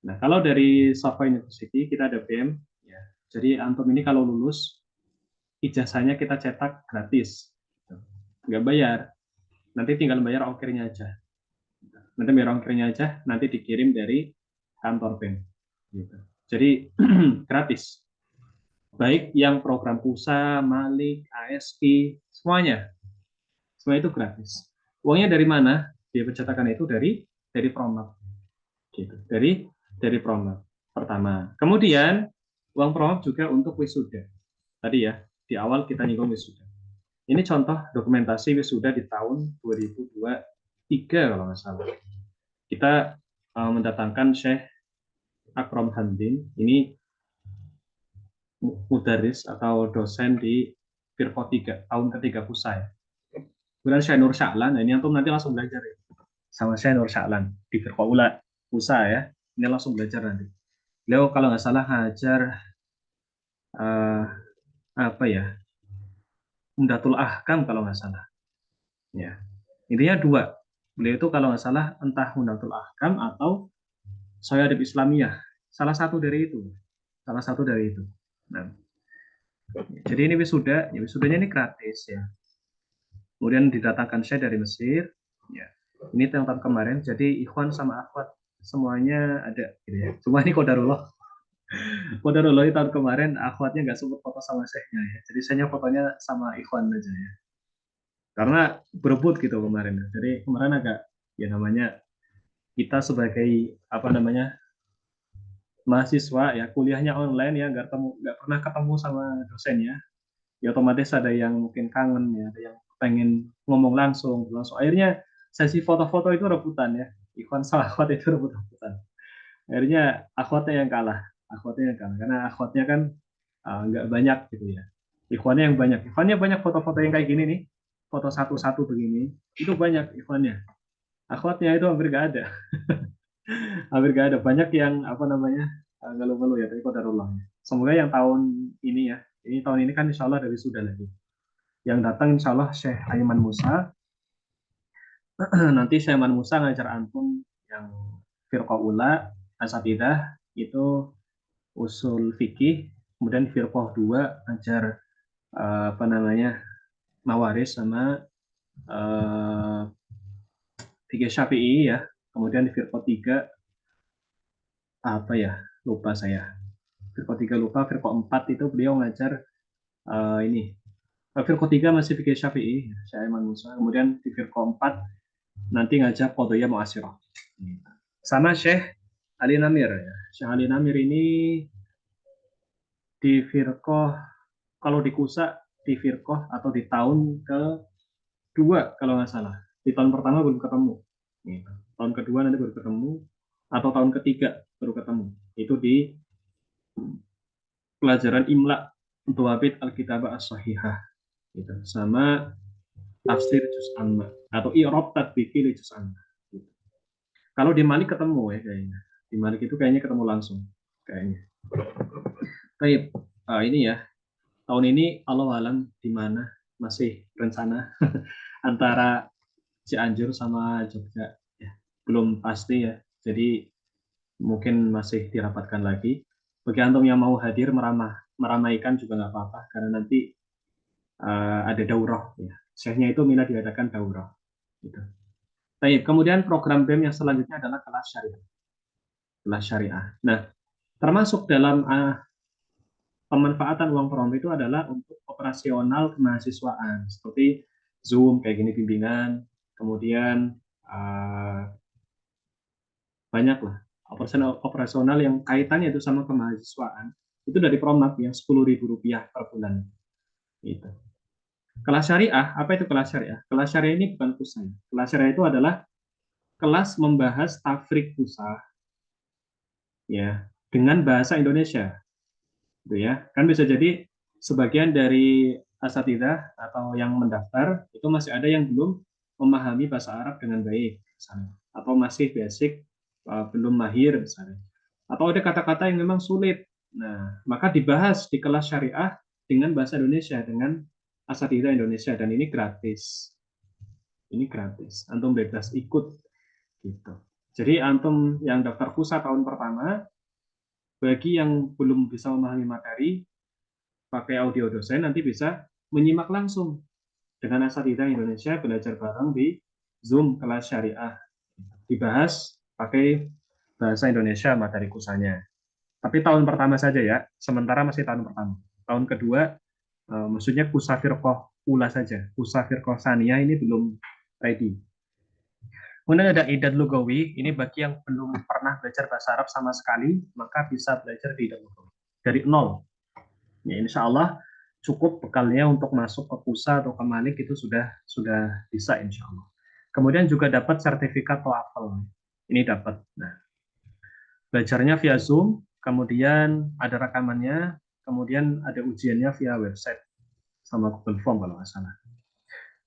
Nah, kalau dari Safa University kita ada BEM, ya. Jadi antum ini kalau lulus ijazahnya kita cetak gratis, nggak bayar. Nanti tinggal bayar ongkirnya aja. Nanti bayar ongkirnya aja, nanti dikirim dari kantor BEM. Gitu. Jadi gratis. Baik yang program PUSA, Malik, ASI, semuanya. Semua itu gratis. Uangnya dari mana? Dia pencetakan itu dari PROMAP. Gitu. Dari PROMAP pertama. Kemudian uang PROMAP juga untuk wisuda. Tadi ya, di awal kita nyinggung wisuda. Ini contoh dokumentasi wisuda di tahun 2023 kalau nggak salah. Kita mendatangkan Syekh Akram Handin. Ini mudaris atau dosen di Firqah 3, tahun ketiga PUSA ya. Kemudian Syekh Nur Sya'lan, nah ini antum nanti langsung belajar ya. Sama Syekh Nur Sya'lan di Firqah Ula PUSA ya. Ini langsung belajar nanti. Beliau kalau nggak salah ngajar apa ya? Umdatul Ahkam kalau nggak salah. Ya, intinya dua. Beliau itu kalau nggak salah entah Umdatul Ahkam atau Shayadib Islamiyah. Salah satu dari itu. Salah satu dari itu. Nah, jadi ini wisuda, ya wisudanya ini gratis ya. Kemudian didatangkan saya dari Mesir. Ya, ini tahun kemarin. Jadi ikhwan sama akhwat semuanya ada. Gitu ya. Cuma ini kodarullah. Kodarullah tahun kemarin akhwatnya nggak sempat foto sama syekhnya ya. Jadi saya fotonya sama ikhwan aja ya. Karena berebut gitu kemarin. Jadi kemarin agak ya namanya kita sebagai apa namanya mahasiswa ya kuliahnya online ya nggak pernah ketemu sama dosennya ya otomatis ada yang mungkin kangen ya ada yang pengen ngomong langsung akhirnya sesi foto-foto itu rebutan ya Ikhwan sama akhwat itu rebutan akhirnya akhwatnya yang kalah karena akhwatnya kan nggak banyak gitu ya ikhwannya banyak foto-foto yang kayak gini nih foto satu-satu begini itu banyak ikhwannya akhwatnya itu hampir nggak ada hampir nggak ada banyak yang apa namanya ngeluh-ngeluh ya tapi qadarullah semoga yang tahun ini ya ini tahun ini kan insya Allah dari sudah lagi yang datang insya Allah Syekh Aiman Musa nanti Syekh Aiman Musa ngajar antum yang firqah ula asatidah itu usul fikih kemudian firqah 2 ngajar apa namanya mawaris sama fikih syafi'i ya kemudian di firqah 3 apa ya lupa saya firqah 3 lupa firqah 4 itu beliau ngajar ini firqah 3 masih fikih syafi'i saya Aiman Musa kemudian di firqah 4 nanti ngajak Qadhiyah Mu'asirah sama Syekh Ali Namir ya. Syekh Ali Namir ini di firqah kalau di Kusa di firqah atau di tahun kedua kalau nggak salah di tahun pertama belum ketemu gitu. Tahun kedua nanti baru ketemu atau tahun ketiga baru ketemu itu di pelajaran Imla untuk Wabid Al-Kitabah As-Sahihah gitu. Sama tafsir juz amma atau i'rab tatbiqi li juz amma. Gitu. Kalau di Malik ketemu ya kayaknya. Di Malik itu kayaknya ketemu langsung kayaknya. Baik, ini ya. Tahun ini Allah alam di mana masih rencana antara Cianjur sama Jogja ya. Belum pasti ya. Jadi mungkin masih dirapatkan lagi. Bagi antum yang mau hadir meramaikan juga nggak apa-apa karena nanti ada daurah ya. Syekhnya itu minat diadakan daurah. Gitu. Baik, kemudian program BEM yang selanjutnya adalah kelas syariah. Kelas syariah. Nah, termasuk dalam pemanfaatan uang prom itu adalah untuk operasional kemahasiswaan seperti Zoom kayak gini bimbingan, kemudian banyak lah operasional yang kaitannya itu sama kemahasiswaan itu dari Promap yang Rp10.000 per bulan. Itu. Kelas syariah, apa itu kelas syariah? Kelas syariah ini bukan pusat. Kelas syariah itu adalah kelas membahas tafrik pusat ya dengan bahasa Indonesia. Gitu ya. Kan bisa jadi sebagian dari asatidah atau yang mendaftar itu masih ada yang belum memahami bahasa Arab dengan baik misalnya atau masih basic belum mahir misalnya atau ada kata-kata yang memang sulit. Nah, maka dibahas di kelas syariah dengan bahasa Indonesia dengan asatidah Indonesia dan ini gratis. Ini gratis. Antum bebas ikut gitu. Jadi antum yang daftar pusat tahun pertama bagi yang belum bisa memahami materi pakai audio dosen nanti bisa menyimak langsung dengan asatidah Indonesia belajar bareng di Zoom kelas syariah. Dibahas pakai bahasa Indonesia materi kusanya. Tapi tahun pertama saja ya, sementara masih tahun pertama. Tahun kedua, maksudnya kusa firqoh ula saja. Kusa firqoh saniyah ini belum ready. Kemudian ada Idad Lugawi, ini bagi yang belum pernah belajar bahasa Arab sama sekali, maka bisa belajar di Idad Lugawi. Dari nol. Ya, insya Allah cukup bekalnya untuk masuk ke Kusa atau ke Malik itu sudah bisa insya Allah. Kemudian juga dapat sertifikat TOEFL. Ini dapat. Nah, belajarnya via Zoom, kemudian ada rekamannya, kemudian ada ujiannya via website sama Google Form kalau nggak salah.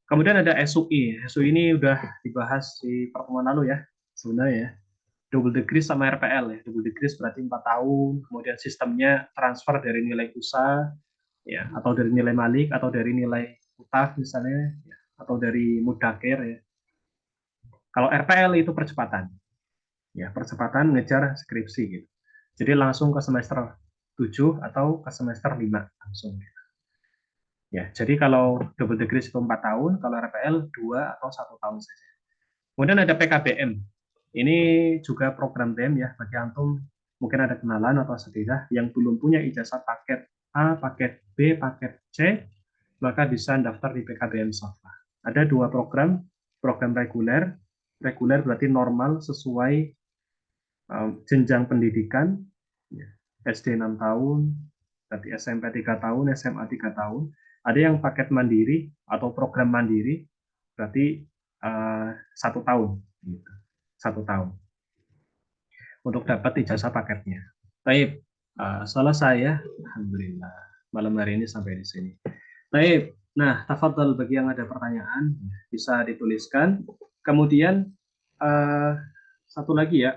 Kemudian ada SUI. SUI ini udah dibahas di pertemuan lalu ya, sebenarnya ya. Double degree sama RPL ya. Double degree berarti 4 tahun, kemudian sistemnya transfer dari nilai USA ya, atau dari nilai Malik atau dari nilai UTAF misalnya, ya, atau dari Mudakir ya. Kalau RPL itu percepatan, ya percepatan ngejar skripsi gitu. Jadi langsung ke semester 7 atau ke semester 5 langsung. Ya, jadi kalau double degree itu 4 tahun, kalau RPL 2 atau 1 tahun saja. Kemudian ada PKBM. Ini juga program BM ya, bagi antum mungkin ada kenalan atau setidak yang belum punya ijazah paket A, paket B, paket C, maka bisa daftar di PKBM Safa. Ada 2 program, program reguler, reguler berarti normal sesuai jenjang pendidikan, ya, SD 6 tahun, berarti SMP 3 tahun, SMA 3 tahun. Ada yang paket mandiri atau program mandiri, berarti 1 tahun, gitu. 1 tahun untuk dapat ijazah paketnya. Baik, selesai ya, alhamdulillah. Malam hari ini sampai di sini. Baik, nah, tafadhal bagi yang ada pertanyaan bisa dituliskan. Kemudian satu lagi ya,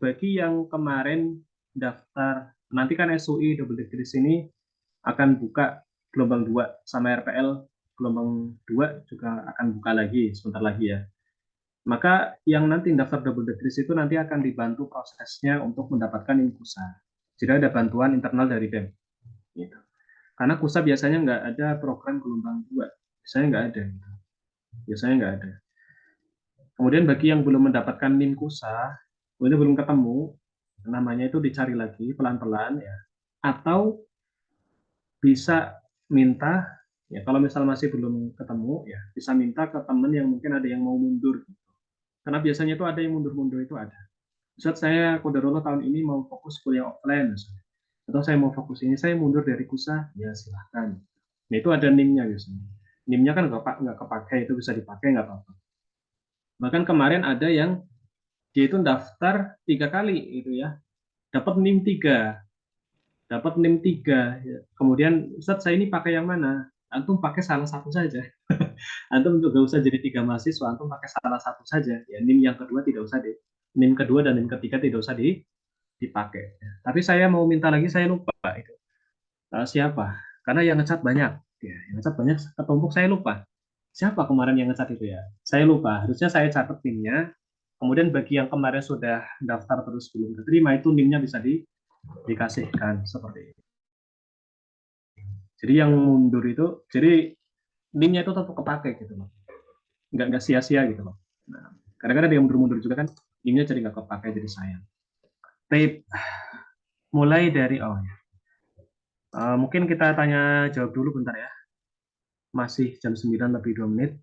bagi yang kemarin daftar, nanti kan SUI double degree sini akan buka gelombang 2 sama RPL gelombang 2 juga akan buka lagi sebentar lagi ya. Maka yang nanti daftar double degree itu nanti akan dibantu prosesnya untuk mendapatkan inkusa. Jadi ada bantuan internal dari BEM. Gitu. Karena KUSA biasanya nggak ada program gelombang 2. Biasanya nggak ada. Gitu. Biasanya nggak ada. Kemudian bagi yang belum mendapatkan NIM KUSA, ini belum ketemu, namanya itu dicari lagi pelan-pelan ya. Atau bisa minta, ya kalau misal masih belum ketemu, ya bisa minta ke teman yang mungkin ada yang mau mundur. Karena biasanya itu ada yang mundur-mundur itu ada. Ustaz, saya kodarullah tahun ini mau fokus kuliah offline, misalnya. Atau saya mau fokus ini, saya mundur dari KUSA, ya silahkan. Nah itu ada NIM-nya biasanya. NIM-nya kan nggak kepakai, itu bisa dipakai nggak apa-apa. Bahkan kemarin ada yang dia itu daftar 3 kali itu ya, dapat NIM 3, dapat NIM 3. Ya. Kemudian Ustaz saya ini pakai yang mana? Antum pakai salah satu saja. Antum juga usah jadi 3 mahasiswa, antum pakai salah satu saja. Ya, NIM yang kedua tidak usah di, NIM kedua dan NIM ketiga tidak usah dipakai. Tapi saya mau minta lagi, saya lupa itu. Siapa? Karena yang ngecat banyak. Ya, yang ngecat banyak, ketumpuk saya lupa. Siapa kemarin yang ngecat itu ya? Saya lupa. Harusnya saya catat NIM-nya. Kemudian bagi yang kemarin sudah daftar terus belum diterima, itu NIM-nya bisa dikasihkan seperti itu. Jadi yang mundur itu, jadi NIM-nya itu tetap kepake gitu loh. Nggak sia-sia gitu loh. Nah, kadang-kadang ada yang mundur-mundur juga kan, NIM-nya jadi nggak kepake, jadi sayang. Tapi mulai dari mungkin kita tanya jawab dulu bentar ya. Masih jam 9 lebih 2 menit.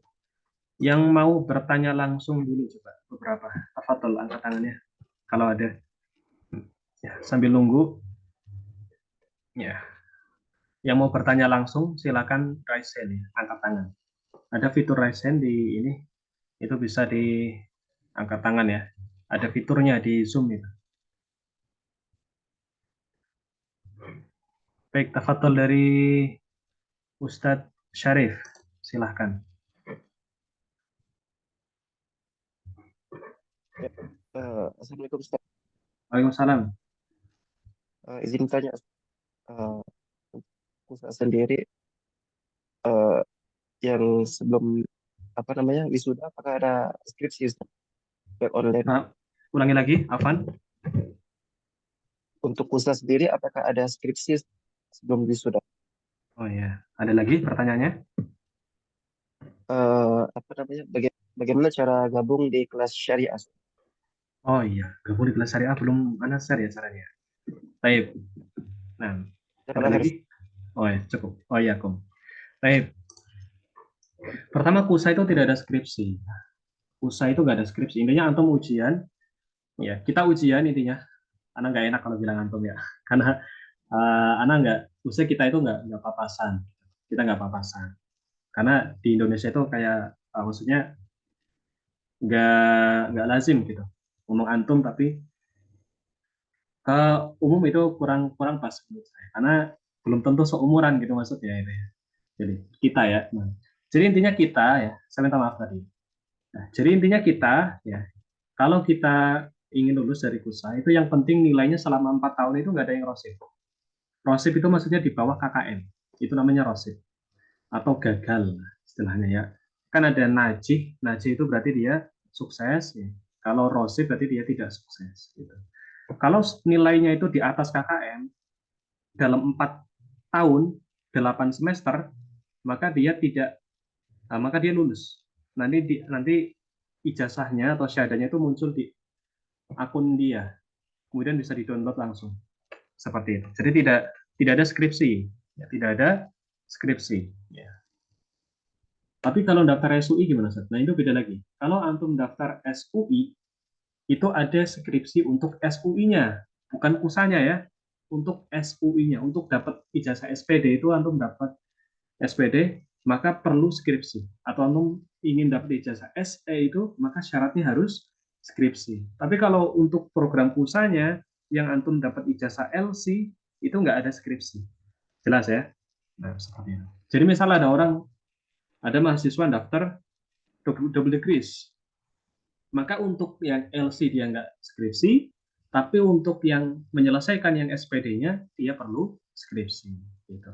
Yang mau bertanya langsung dulu coba beberapa. Tafadhol angkat tangannya kalau ada. Ya, sambil nunggu. Ya. Yang mau bertanya langsung silakan raise hand ya, angkat tangan. Ada fitur raise hand di ini, itu bisa diangkat tangan ya. Ada fiturnya di Zoom itu. Baik, tafadhol dari Ustadz Syarif, silahkan. Ya, Assalamualaikum Ustaz. Waalaikumsalam. Izin tanya, Ustaz sendiri yang sebelum apa namanya wisuda, apakah ada skripsi Ustaz? Web online? Nah, ulangi lagi, Afan. Untuk Ustaz sendiri, apakah ada skripsi sebelum wisuda? Oh ya, ada lagi pertanyaannya? Apa namanya? Bagaimana cara gabung di kelas syariah? Oh iya, gabung di kelas syariah belum mana share ya caranya. Baik. Nah, ada Apakah harus lagi? Oh ya, cukup. Oh iya, Kom. Baik. Pertama, KUSA itu tidak ada skripsi. KUSA itu nggak ada skripsi. Intinya antum ujian. Ya, kita ujian intinya. Anak nggak enak kalau bilang antum ya. Karena anak nggak, usia kita itu nggak papasan. Kita nggak papasan. Karena di Indonesia itu kayak, maksudnya nggak lazim gitu. Ngomong antum tapi ke umum itu kurang kurang pas menurut saya. Karena belum tentu seumuran gitu maksudnya itu ya. Jadi kita ya. Nah, jadi intinya kita ya, saya minta maaf tadi. Nah, jadi intinya kita ya, kalau kita ingin lulus dari KUSA itu yang penting nilainya selama 4 tahun itu nggak ada yang rosip. Rosip itu maksudnya di bawah KKM. Itu namanya rosip atau gagal. istilahnya ya. Kan ada najih itu berarti dia sukses ya. Kalau rosib berarti dia tidak sukses gitu. Kalau nilainya itu di atas KKM dalam 4 tahun 8 semester, maka dia tidak maka dia lulus. Nanti ijazahnya atau syahadanya itu muncul di akun dia, kemudian bisa di-download langsung seperti itu. Jadi tidak ada skripsi, ya, tidak ada skripsi. Ya. Tapi kalau daftar SUI gimana, Ustaz? Nah, itu beda lagi. Kalau antum daftar SUI, itu ada skripsi untuk SUI-nya, bukan kusanya ya. Untuk SUI-nya, untuk dapat ijazah SPD itu antum dapat SPD, maka perlu skripsi. Atau antum ingin dapat ijazah SE itu, maka syaratnya harus skripsi. Tapi kalau untuk program kusanya, yang antum dapat ijazah LC, itu nggak ada skripsi. Jelas ya? Nah, seperti itu. Jadi misalnya ada mahasiswa daftar double degrees, maka untuk yang LC dia nggak skripsi, tapi untuk yang menyelesaikan yang SPD-nya dia perlu skripsi gitu.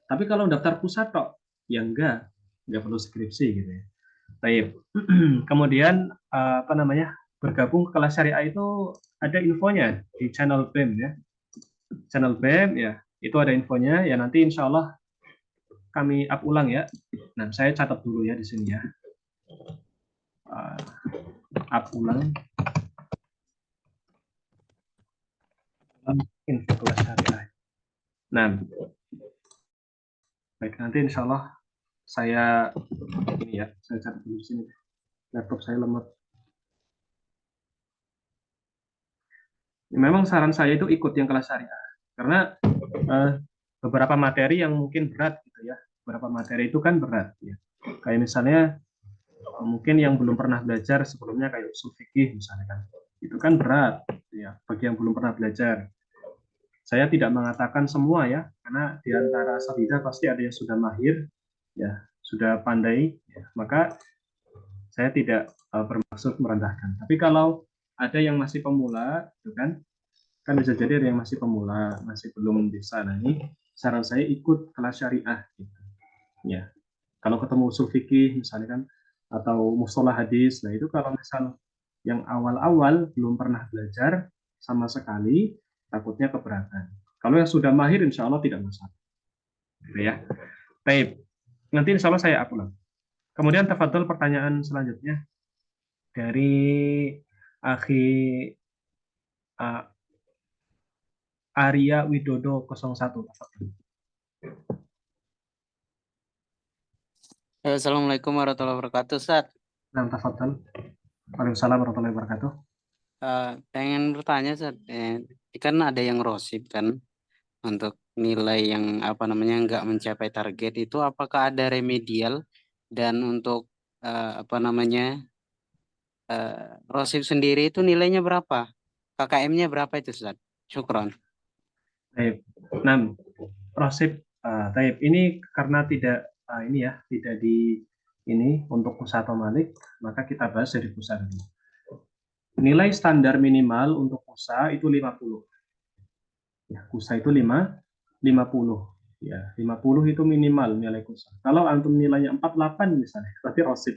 Tapi kalau daftar pusat kok ya nggak perlu skripsi gitu ya. Baik. Kemudian bergabung ke kelas syariah itu ada infonya di channel BEM ya. Channel BEM ya, itu ada infonya ya, nanti insya Allah kami up ulang ya. Nah, saya catat dulu ya di sini ya. Up ulang info kelas syariah. Nah, baik, nanti insya Allah saya catat dulu di sini. Laptop saya lemot. Memang saran saya itu ikut yang kelas syariah karena beberapa materi yang mungkin berat gitu ya. Beberapa materi itu kan berat ya. Kayak misalnya mungkin yang belum pernah belajar sebelumnya kayak usul fikih misalnya kan. Itu kan berat ya bagi yang belum pernah belajar. Saya tidak mengatakan semua ya, karena di antara asatidzah pasti ada yang sudah mahir ya, sudah pandai ya. Maka saya tidak bermaksud merendahkan. Tapi kalau ada yang masih pemula, itu kan bisa jadi ada yang masih pemula, masih belum bisa. Nah, ini saran saya ikut kelas syariah. Gitu. Ya, kalau ketemu usul fikih misalnya kan, atau mustalah hadis, nah itu kalau misal yang awal-awal belum pernah belajar sama sekali, takutnya keberatan. Kalau yang sudah mahir, insya Allah tidak masalah. Gitu ya. Baik, nanti insya Allah saya ulang. Kemudian tafadhol pertanyaan selanjutnya dari Akhi Arya Widodo 01. Assalamualaikum warahmatullahi wabarakatuh, Ustaz. Nah, tafadhol. Waalaikumsalam warahmatullahi wabarakatuh. Pengen bertanya, Ustaz. Kan ada yang rosib kan untuk nilai yang nggak mencapai target itu, apakah ada remedial, dan untuk rosib sendiri itu nilainya berapa? KKM-nya berapa itu, Ustaz? Syukron. Baik. Nah, rosib taib ini karena tidak tidak di ini untuk Kusa atau Malik, maka kita bahas dari Kusa dulu. Nilai standar minimal untuk Kusa itu 50. Ya, Kusa itu 50. Ya, 50 itu minimal nilai Kusa. Kalau antum nilainya 48 misalnya, berarti rosib.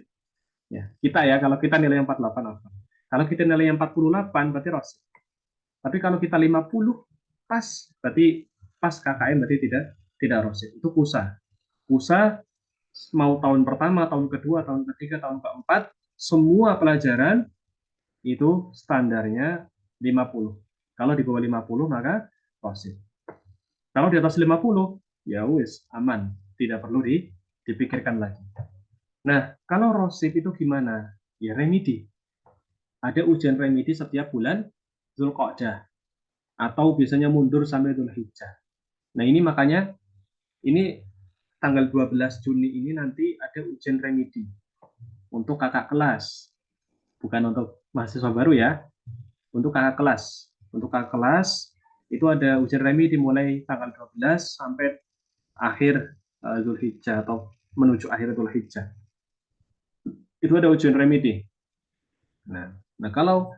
Ya, kalau kita nilai 48 apa? Kalau kita nilai 48 berarti rosib. Tapi kalau kita 50 pas, berarti pas KKM, berarti tidak rosib. Itu Kusa. Kusa mau tahun pertama, tahun kedua, tahun ketiga, tahun keempat, semua pelajaran itu standarnya 50. Kalau di bawah 50 maka rosib. Kalau di atas 50 ya wis aman, tidak perlu dipikirkan lagi. Nah, kalau rosib itu gimana? Ya remedi. Ada ujian remedi setiap bulan Zulqa'dah atau biasanya mundur sampai Dzulhijjah. Nah, ini makanya ini tanggal 12 Juni ini nanti ada ujian remedi untuk kakak kelas. Bukan untuk mahasiswa baru ya, untuk kakak kelas. Untuk kakak kelas itu ada ujian remedi dimulai tanggal 12 sampai akhir Dzulhijjah atau menuju akhir Dzulhijjah. Itu ada ujian remedi. Nah kalau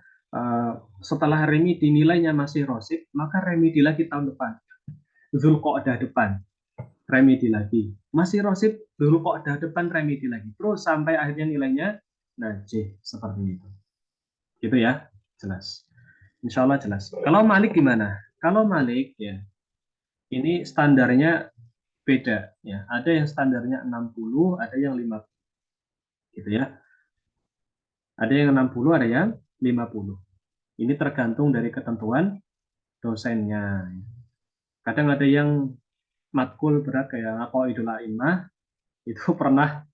setelah remedi nilainya masih rosib, maka remedi lagi tahun depan, Zulqa'dah depan. remedi lagi. Masih rosib, dulu kok ada depan remedi lagi. Terus sampai akhirnya nilainya najih seperti itu. Gitu ya, jelas. Insya Allah jelas. Kalau Malik gimana? Kalau Malik ya, ini standarnya beda ya. Ada yang standarnya 60, ada yang 50. Gitu ya. Ada yang 60, ada yang 50. Ini tergantung dari ketentuan dosennya. Kadang ada yang matkul berat kayak Aqaidul A'immah, itu pernah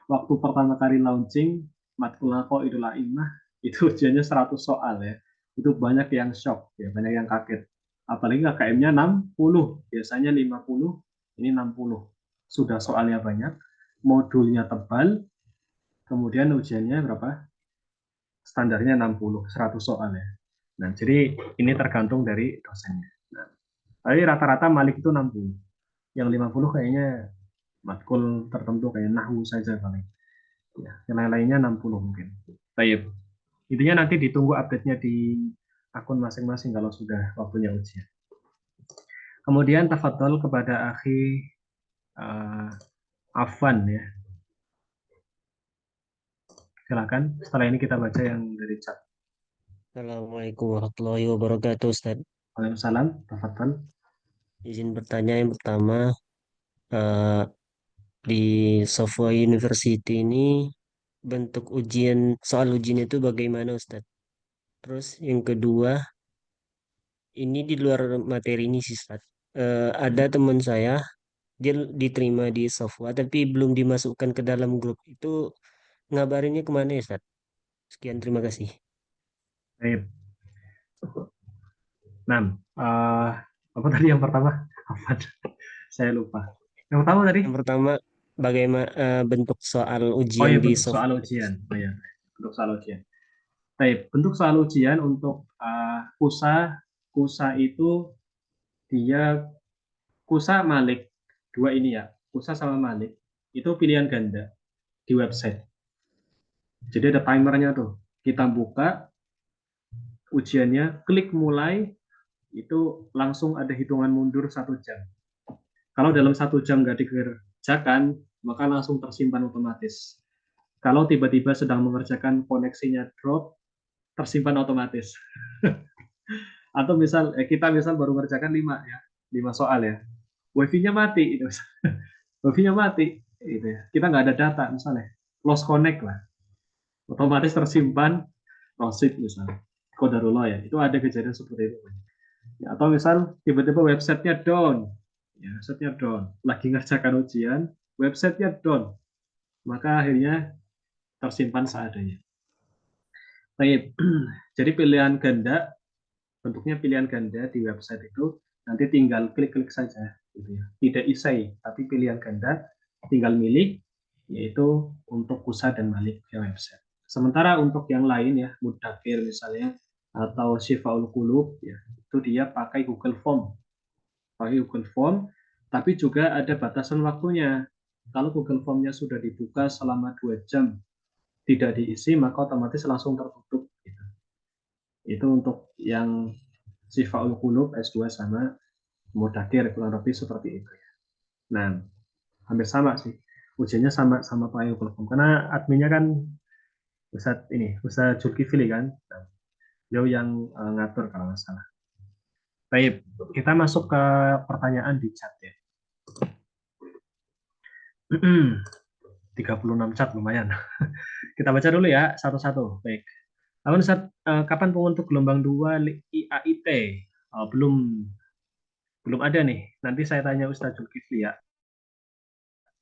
waktu pertama kali launching matkul Aqaidul A'immah itu ujiannya 100 soal ya. Itu banyak yang shock ya, banyak yang kaget. Apalagi KKM-nya 60, biasanya 50, ini 60. Sudah soalnya banyak, modulnya tebal, kemudian ujiannya berapa? Standarnya 60, 100 soal ya. Nah, jadi ini tergantung dari dosennya. Nah, tapi rata-rata Malik itu 60. Yang 50 kayaknya matkul tertentu kayak nahwu saja paling. Ya, yang lain-lainnya 60 mungkin. Baik. Intinya nanti ditunggu update-nya di akun masing-masing kalau sudah waktunya ujian. Kemudian tafadhol kepada akhi Afwan ya. Silakan. Setelah ini kita baca yang dari chat. Assalamualaikum warahmatullahi wabarakatuh, Ustaz. Waalaikumsalam. Tafadhol. Izin bertanya yang pertama, eh, di Sofwa University ini bentuk soal ujian itu bagaimana, Ustaz? Terus yang kedua, ini di luar materi ini sih, Ustaz. Ada teman saya, dia diterima di Sofwa tapi belum dimasukkan ke dalam grup. Itu ngabarinnya kemana ya, Ustaz? Sekian, terima kasih. Baik. Nah, apa tadi yang pertama? Apa? Saya lupa. Yang pertama tadi? Yang pertama, bagaimana bentuk soal Oh ujian iya, di bentuk soal ujian. Oh iya, bentuk soal ujian. Baik, bentuk soal ujian untuk kusa itu dia kusa Malik dua ini ya, kusa sama Malik itu pilihan ganda di website. Jadi ada timernya tuh. Kita buka ujiannya, klik mulai, itu langsung ada hitungan mundur 1 jam. Kalau dalam 1 jam nggak dikerjakan, maka langsung tersimpan otomatis. Kalau tiba-tiba sedang mengerjakan koneksinya drop, tersimpan otomatis. Atau kita baru mengerjakan 5 soal ya, wifi-nya mati itu. Wifi-nya mati itu ya. Kita nggak ada data misalnya, lost connect lah, otomatis tersimpan rosid misalnya. Qadarullah ya, itu ada kejadian seperti itu. Ya, atau misal tiba-tiba websitenya down, ya, websitenya down, lagi ngerjakan ujian, websitenya down, maka akhirnya tersimpan seadanya. Baik, jadi pilihan ganda, bentuknya pilihan ganda di website itu nanti tinggal klik-klik saja, gitu ya. Tidak isai, tapi pilihan ganda tinggal milih, yaitu untuk kusa dan Malik di website. Sementara untuk yang lain ya, Mudakir misalnya, atau Syifaul Qulub, ya, itu dia pakai Google Form. Pakai Google Form, tapi juga ada batasan waktunya. Kalau Google Form-nya sudah dibuka selama 2 jam, tidak diisi, maka otomatis langsung tertutup. Gitu. Itu untuk yang Syifaul Qulub S2 sama Mudakir, kurang lebih seperti itu. Nah, hampir sama sih. Ujiannya sama pakai Google Form. Karena adminnya kan Ustadz Zulkifli kan. Nah, beliau yang ngatur kalau nggak salah. Baik, kita masuk ke pertanyaan di chat ya. 36 chat lumayan. Kita baca dulu ya satu-satu. Baik. Lalu kapan untuk gelombang 2 IAIT? Belum ada nih. Nanti saya tanya Ustadz Zulkifli ya.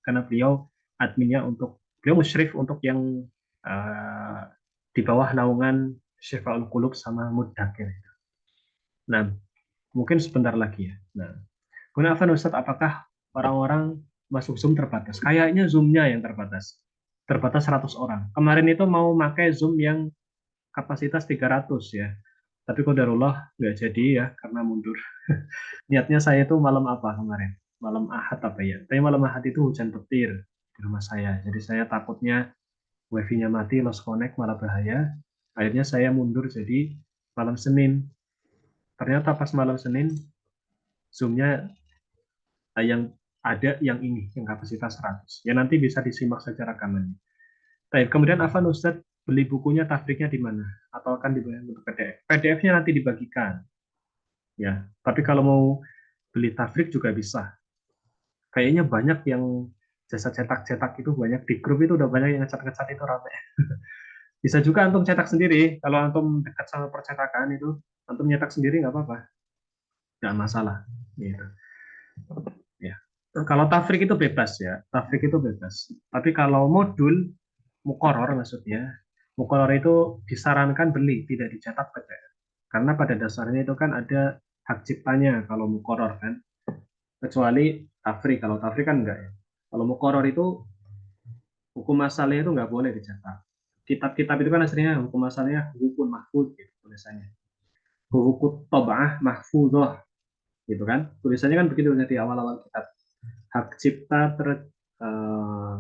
Karena beliau adminnya beliau musyrif untuk yang di bawah naungan Syifaul Qulub sama Mudakir. Nah, mungkin sebentar lagi ya. Nah, Gunawan Ustadz, apakah orang-orang masuk Zoom terbatas? Kayaknya Zoom-nya yang terbatas. Terbatas 100 orang. Kemarin itu mau pakai Zoom yang kapasitas 300 ya. Tapi qadarullah nggak jadi ya karena mundur. Niatnya saya itu malam apa kemarin? Malam Ahad apa ya? Tapi malam Ahad itu hujan petir di rumah saya. Jadi saya takutnya wifi-nya mati, lost connect, malah bahaya. Akhirnya saya mundur jadi malam Senin. Ternyata pas malam Senin Zoom-nya yang ada yang ini, yang kapasitas 100. Ya nanti bisa disimak saja rekamannya. Baik, kemudian Afan Ustadz beli bukunya tafriknya di mana? Atau akan dibayar untuk PDF? PDF-nya nanti dibagikan. Ya, tapi kalau mau beli tafrik juga bisa. Kayaknya banyak yang jasa cetak-cetak itu banyak di grup itu udah banyak yang ngecat-ngecat itu rame. Bisa juga antum cetak sendiri. Kalau antum dekat sama percetakan itu, antum nyetak sendiri nggak apa-apa, nggak masalah. Gitu. Ya. Kalau tafrik itu bebas ya, tafrik itu bebas. Tapi kalau modul mukoror maksudnya, mukoror itu disarankan beli, tidak dicetak PDF. Karena pada dasarnya itu kan ada hak ciptanya kalau mukoror kan. Kecuali tafrik, kalau tafrik kan enggak ya. Kalau mukoror itu hukum asalnya itu nggak boleh dicetak. Kitab-kitab itu kan aslinya hukum asalnya hukum mahfud gitu tulisannya. Hukum tobah mahfudoh gitu kan. Tulisannya kan begitu di awal-awal kitab. Hak cipta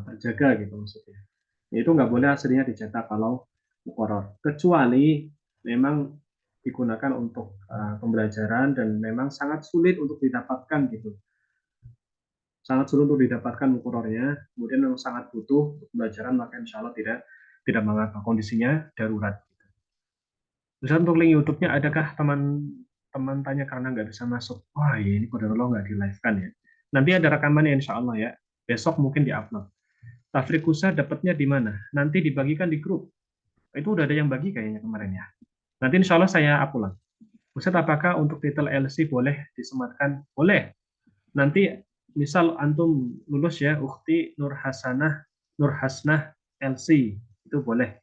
terjaga gitu maksudnya. Itu nggak boleh aslinya dicetak kalau mukoror. Kecuali memang digunakan untuk pembelajaran dan memang sangat sulit untuk didapatkan gitu. Sangat sulit untuk didapatkan mukorornya, kemudian memang sangat butuh untuk pembelajaran, maka insya Allah tidak mengapa, kondisinya darurat. Misalnya untuk link YouTube-nya, adakah teman-teman tanya karena nggak bisa masuk? Wah, ya ini kodarullah nggak di-live-kan ya. Nanti ada rekamannya insya Allah ya. Besok mungkin di-upload. Tafrik Kusa dapatnya di mana? Nanti dibagikan di grup. Itu udah ada yang bagi kayaknya kemarin ya. Nanti insya Allah saya upload. Ustaz, apakah untuk titel LC boleh disematkan? Boleh. Nanti misal antum lulus ya, Ukhti Nur Hasnah LC, itu boleh.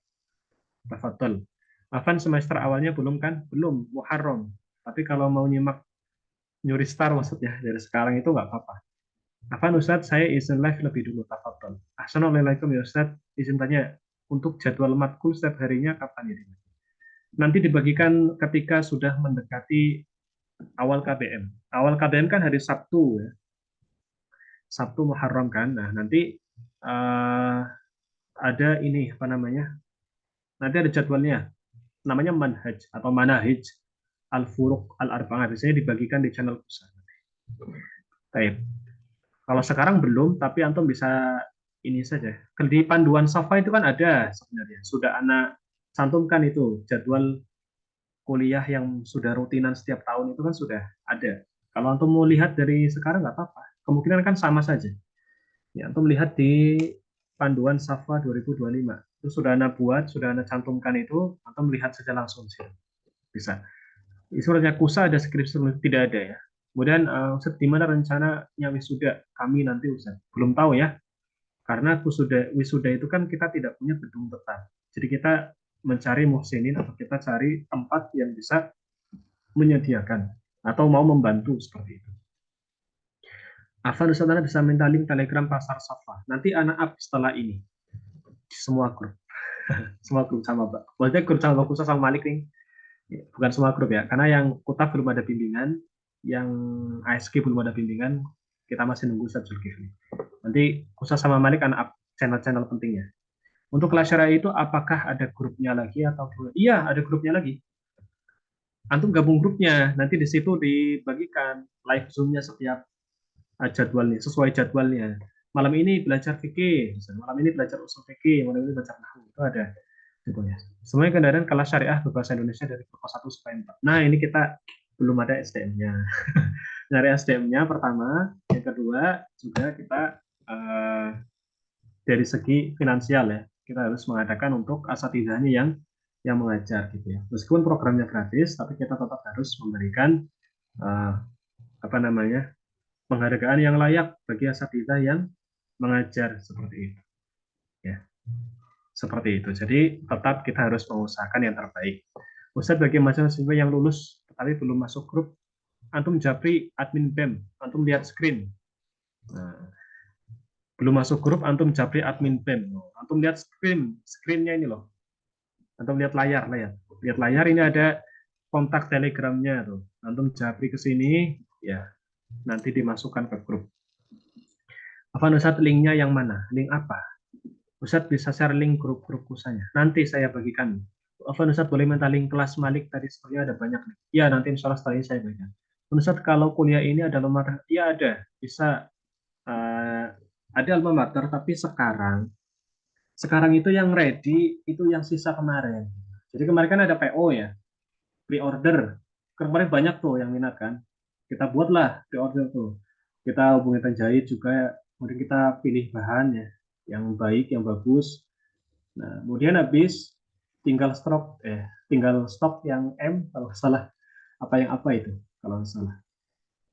Tafadhol. Afan semester awalnya belum kan? Belum, Muharram. Tapi kalau mau nyimak nyuri star maksudnya dari sekarang itu nggak apa-apa. Afan Ustadz, saya izin live lebih dulu, tafadhol. Assalamualaikum ya Ustadz, izin tanya, untuk jadwal matkul setiap harinya kapan ya? Nanti dibagikan ketika sudah mendekati awal KBM. Awal KBM kan hari Sabtu ya. Sabtu Muharram kan. Nah, nanti ada ini apa namanya? Nanti ada jadwalnya. Namanya manhaj atau manahij al-furuq al-arba'ah. Biasanya dibagikan di channel pusat. Baik. Kalau sekarang belum, tapi antum bisa ini saja. Di panduan Safa itu kan ada sebenarnya. Sudah anak cantumkan itu jadwal kuliah yang sudah rutinan setiap tahun itu kan sudah ada. Kalau antum mau lihat dari sekarang nggak apa-apa. Kemungkinan kan sama saja. Ya, antum lihat di panduan Safa 2025. Itu sudah anak buat, sudah anak cantumkan itu, antum lihat saja langsung sih. Bisa. Di suratnya Kusa ada skripsi tidak ada ya. Kemudian Ustaz, di mana rencananya wisuda kami nanti Ustaz? Belum tahu ya. Karena wisuda itu kan kita tidak punya gedung tetap. Jadi kita mencari muhsinin atau kita cari tempat yang bisa menyediakan atau mau membantu seperti itu. Afan Ustaz, bisa minta link Telegram Pasar Safa. Nanti anak up setelah ini. Semua grup. Semua grup sama Pak. Maksudnya grup sama Pak Kusa sama Malik nih. Bukan semua grup ya. Karena yang Kutab belum ada bimbingan, yang ASG belum ada bimbingan, kita masih nunggu Ustaz Zulkifli. Nanti Kusa sama Malik akan up channel-channel pentingnya. Untuk kelas syariah itu apakah ada grupnya lagi atau iya ada grupnya lagi. Antum gabung grupnya, nanti di situ dibagikan live zoom-nya setiap jadwalnya, sesuai jadwalnya. Malam ini belajar fikih, malam ini belajar usul fikih, malam ini belajar nahwu, itu ada jadwalnya. Semuanya kendaraan kelas syariah berbahasa Indonesia dari pokok 1 sampai 4. Nah, ini kita belum ada SDM-nya. Dari SDM-nya pertama, yang kedua juga kita dari segi finansial ya, kita harus mengadakan untuk asatidahnya yang mengajar gitu ya. Meskipun programnya gratis, tapi kita tetap harus memberikan apa namanya penghargaan yang layak bagi asatidah yang mengajar seperti itu. Ya, seperti itu. Jadi tetap kita harus mengusahakan yang terbaik. Ustadz, bagi mahasiswa yang lulus tetapi belum masuk grup, antum japri admin BEM, antum lihat screen. Nah, belum masuk grup, antum japri admin BEM. Antum lihat screen-nya ini loh. Antum lihat layar. Lihat layar, ini ada kontak telegramnya tuh. Antum japri ke sini, ya nanti dimasukkan ke grup. Apa Ustadz, linknya yang mana? Link apa? Ustadz bisa share link grup-grup kusanya. Nanti saya bagikan. Apa Ustadz boleh minta link kelas Malik tadi sepertinya ada banyak. Ya nanti insya Allah setelah ini saya bagikan. Ustadz kalau kuliah ini ada lembaga? Ya ada. Bisa eh, ada alma mater, tapi sekarang itu yang ready itu yang sisa kemarin. Jadi kemarin kan ada PO ya, pre-order. Kemarin banyak tuh yang minat kan. Kita buatlah pre-order tuh. Kita hubungi penjahit juga, kemudian kita pilih bahan ya, yang baik, yang bagus. Nah, kemudian habis tinggal stok yang M kalau nggak salah, apa yang apa itu kalau nggak salah.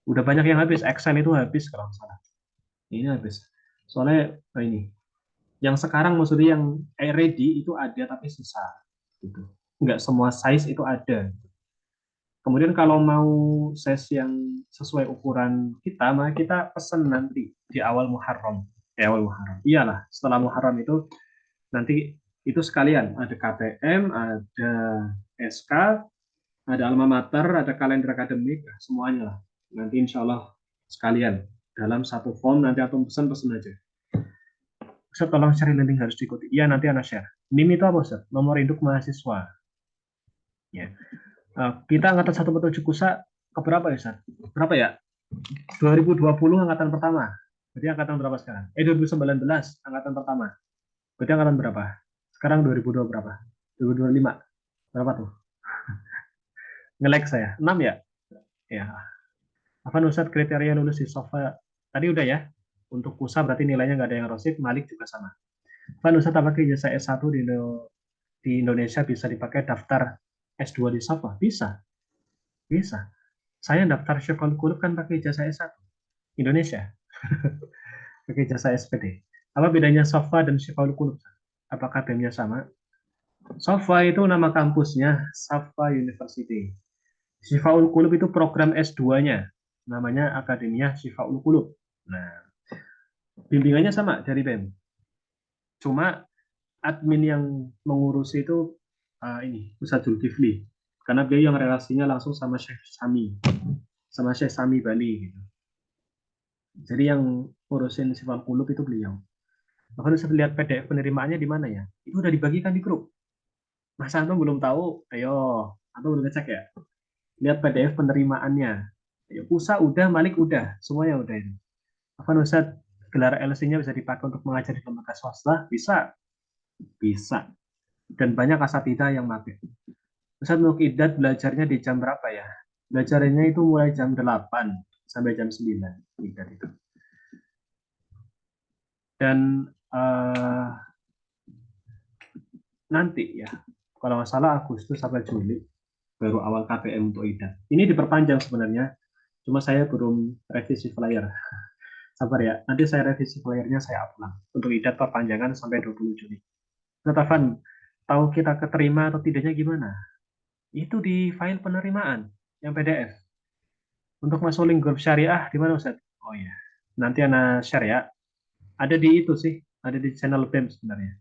Udah banyak yang habis, Excel itu habis kalau nggak salah. Ini habis. Soalnya ini yang sekarang maksudnya yang ready itu ada tapi susah gitu. Nggak semua size itu ada. Kemudian kalau mau size yang sesuai ukuran kita, maka kita pesen nanti di awal Muharram. Awal Muharram. Iyalah, setelah Muharram itu nanti itu sekalian ada KTM, ada SK, ada alma mater, ada kalender akademik, semuanya lah. Nanti insya Allah sekalian dalam satu form, nanti atau pesan aja. Ustaz, tolong share link harus diikuti. Iya, nanti Anda share. NIM itu apa, Ustaz? Nomor induk mahasiswa. Ya. Kita angkatan 147 KUSA keberapa ya, Ustaz? Berapa ya? 2020 angkatan pertama. Berarti angkatan berapa sekarang? 2019 angkatan pertama. Berarti angkatan berapa? Sekarang 2020 berapa? 2025. Berapa tuh? Nge-lag saya. 6 ya? Ya. Apa Ustaz kriteria lulus di SOFA? Tadi udah ya. Untuk KUSA berarti nilainya nggak ada yang rosip, Malik juga sama. Pak Ustaz, apakah ijazah S1 di Indonesia bisa dipakai daftar S2 di SOFA? Bisa. Bisa. Saya daftar Syekhual Qulub kan pakai ijazah S1 Indonesia. Pakai ijazah SPD. Apa bedanya SOFA dan Syekhual Qulub? Apakah BEM-nya sama? SOFA itu nama kampusnya, SOFA University. Syifaul Qulub itu program S2-nya. Namanya Akademia Syifaul Qulub. Nah, bimbingannya sama dari BEM. Cuma admin yang mengurusi itu ini Ustadz Zulkifli. Karena dia yang relasinya langsung sama Syekh Sami Bali gitu. Jadi yang ngurusin Syifaul Qulub itu beliau. Bahkan bisa lihat PDF penerimaannya di mana ya? Itu udah dibagikan di grup. Mas Anton belum tahu? Ayo, Anton belum ngecek ya? Lihat PDF penerimaannya. Ayo, PUSA udah, Malik udah, semuanya udah itu. Apa Ustaz, gelar LC-nya bisa dipakai untuk mengajar di lembaga swasta? Bisa. Bisa. Dan banyak asatidz yang pakai. Ustaz, untuk idat belajarnya di jam berapa ya? Belajarnya itu mulai jam 8 sampai jam 9. Idat itu. Dan nanti ya, kalau nggak salah Agustus sampai Juli, baru awal KPM untuk idat. Ini diperpanjang sebenarnya, cuma saya belum revisi flyer. Sabar ya, nanti saya revisi flyernya saya upload untuk idat perpanjangan sampai 20 Juni. Nah, Taufan, tahu kita keterima atau tidaknya gimana? Itu di file penerimaan yang PDF. Untuk masuk link grup syariah di mana Ustaz? Oh iya, nanti Ana share ya. Ada di itu sih, ada di channel BEM sebenarnya.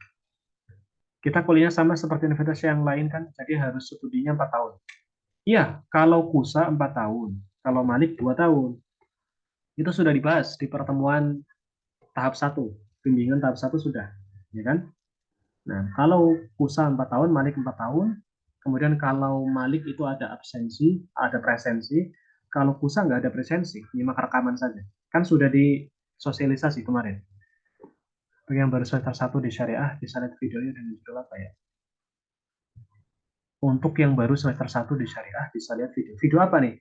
Kita kuliahnya sama seperti universitas yang lain kan, jadi harus studinya 4 tahun. Iya, kalau KUSA 4 tahun, kalau Malik 2 tahun. Itu sudah dibahas di pertemuan tahap 1, bimbingan tahap 1 sudah, ya kan? Nah, kalau KUSA 4 tahun, Malik 4 tahun, kemudian kalau Malik itu ada absensi, ada presensi, kalau KUSA nggak ada presensi, nyimak rekaman saja. Kan sudah disosialisasi kemarin. Bagi yang baru semester 1 di syariah, bisa lihat videonya dengan judul apa ya? Untuk yang baru semester 1 di syariah, bisa lihat video. Video apa nih?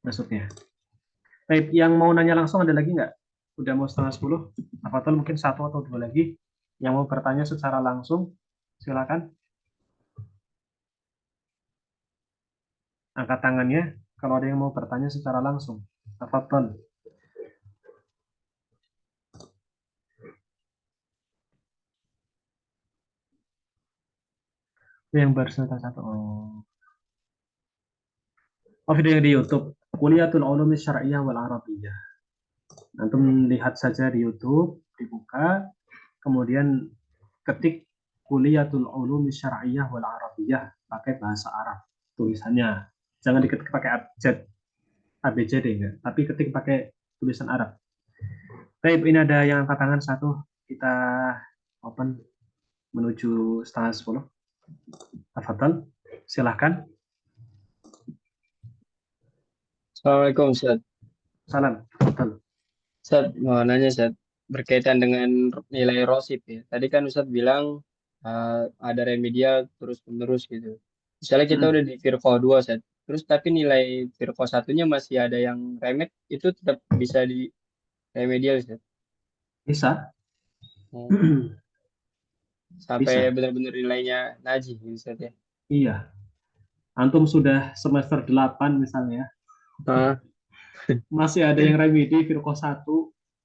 Maksudnya. Baik, yang mau nanya langsung ada lagi nggak? Udah mau setengah 10? Apa mungkin 1 atau 2 lagi? Yang mau bertanya secara langsung, silakan. Angkat tangannya kalau ada yang mau bertanya secara langsung. Tafadhol. Yang baru semester 1. Oh, video di YouTube. Kuliatul Ulum Syar'iyyah wal Arabiyyah. Antum lihat saja di YouTube, dibuka, kemudian ketik Kuliatul Ulum Syar'iyyah wal Arabiyyah pakai bahasa Arab tulisannya. Jangan diketik pakai abjad ABCD enggak, tapi ketik pakai tulisan Arab. Baik, ini ada yang angkat tangan 1. Kita open menuju setengah 10. Tafadhol, silahkan. Assalamualaikum Ustaz. Salam. Tafadhol. Ustaz, mau nanya Ustaz, berkaitan dengan nilai rosip ya. Tadi kan Ustaz bilang ada remedial terus-menerus gitu. Misalnya kita Mm-mm. udah di Virgo 2 Ustaz, terus tapi nilai Virgo satunya masih ada yang remed, itu tetap bisa di remedial Ustaz. Bisa. Hmm. Sampai Bisa. benar-benar nilainya najih gitu Ustaz ya. Iya. Antum sudah semester 8 misalnya, Ah, masih ada yang remedi Virgo 1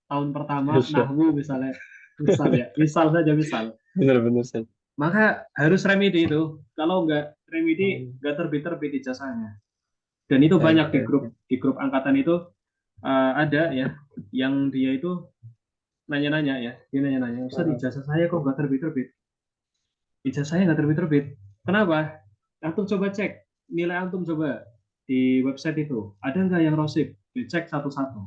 tahun pertama Ustaz. nahwu misalnya. Misal ya, misal saja misal. Benar-benar Ustaz. Maka harus remedi itu. Kalau nggak remedi, Hmm. nggak terbit-terbit ijazahnya. Dan itu Baik, banyak baik, baik. di grup angkatan itu ada ya, yang dia itu nanya-nanya ya, dia nanya-nanya, Ustaz ijazah saya kok nggak terbit-terbit? Ijazah saya nggak terbit-terbit. Kenapa? Antum coba cek, nilai antum coba di website itu, ada nggak yang rosip? Dicek satu-satu.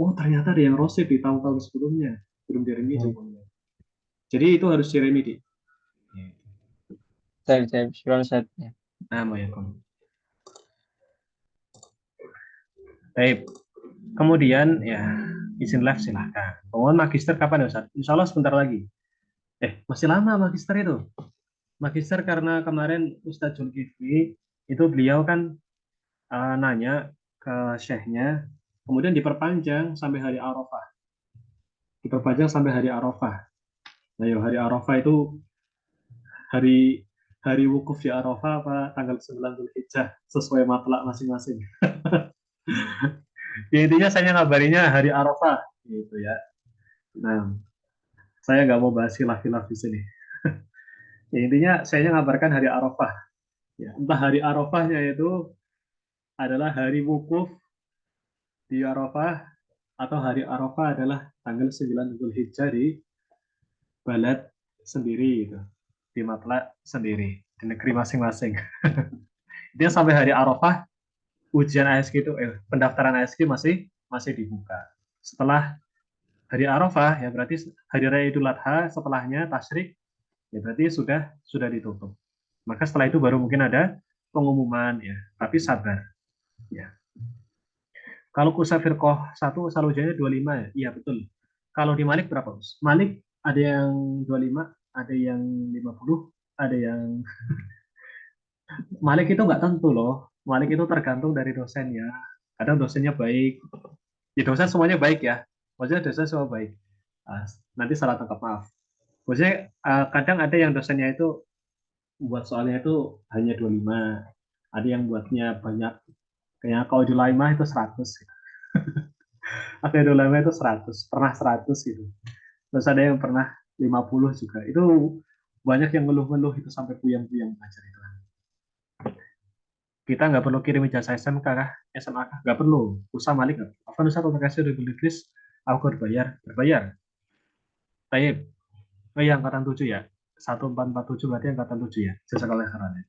Oh ternyata ada yang rosip di tahun-tahun sebelumnya, belum diremedi. Jadi itu harus diremedi. Saya syukur Ustaz. Ya. Nah, ya, baik. Kemudian ya izin live silahkan. Mohon magister kapan ya Ustaz? Insya Allah sebentar lagi. Masih lama magister itu. Magister karena kemarin Ustadz Zulkifli itu beliau kan nanya ke syekhnya, kemudian diperpanjang sampai hari Arafah. Diperpanjang sampai hari Arafah. Nah, ya, hari Arafah itu hari hari wukuf di Arafah apa tanggal 9 Zulhijjah sesuai matlak masing-masing. Ya, intinya saya ngabarinya hari Arafah gitu ya. Nah, saya nggak mau bahas khilaf-khilaf di sini. Ya, intinya saya ngabarkan hari Arafah. Ya, entah hari Arafahnya itu adalah hari wukuf di Arafah atau hari Arafah adalah tanggal 9 Zulhijjah di balad sendiri gitu, di matlak sendiri, di negeri masing-masing. Dia sampai hari Arafah ujian ASK itu pendaftaran ASK masih dibuka. Setelah hari Arafah ya berarti hari raya Idul Adha, setelahnya tasyrik ya berarti sudah ditutup. Maka setelah itu baru mungkin ada pengumuman ya, tapi sabar ya. Kalau kursa Firqoh 1 asal ujiannya 25 ya? Iya betul. Kalau di Malik berapa, Bos? Malik ada yang 25, ada yang 50, ada yang Malik itu nggak tentu loh. Malik itu tergantung dari dosennya. Kadang dosennya baik. Ya dosen semuanya baik ya. Maksudnya dosen semua baik. Nanti salah tangkap maaf. Maksudnya kadang ada yang dosennya itu buat soalnya itu hanya 25. Ada yang buatnya banyak. Kayak kalau di Laimah itu 100. Ada yang di Laimah itu 100. Pernah 100 gitu. Terus ada yang pernah 50 juga. Itu banyak yang ngeluh-ngeluh itu sampai puyeng-puyeng belajar itu. Kita nggak perlu kirim ijazah SMK kah? SMA kah? Nggak perlu. Usah Malik nggak? Apa nusa untuk kasih ribu Inggris? Aku berbayar. Berbayar. Taib. Oh iya, angkatan 7 ya. 1447 berarti angkatan 7 ya. Jasa oleh karena.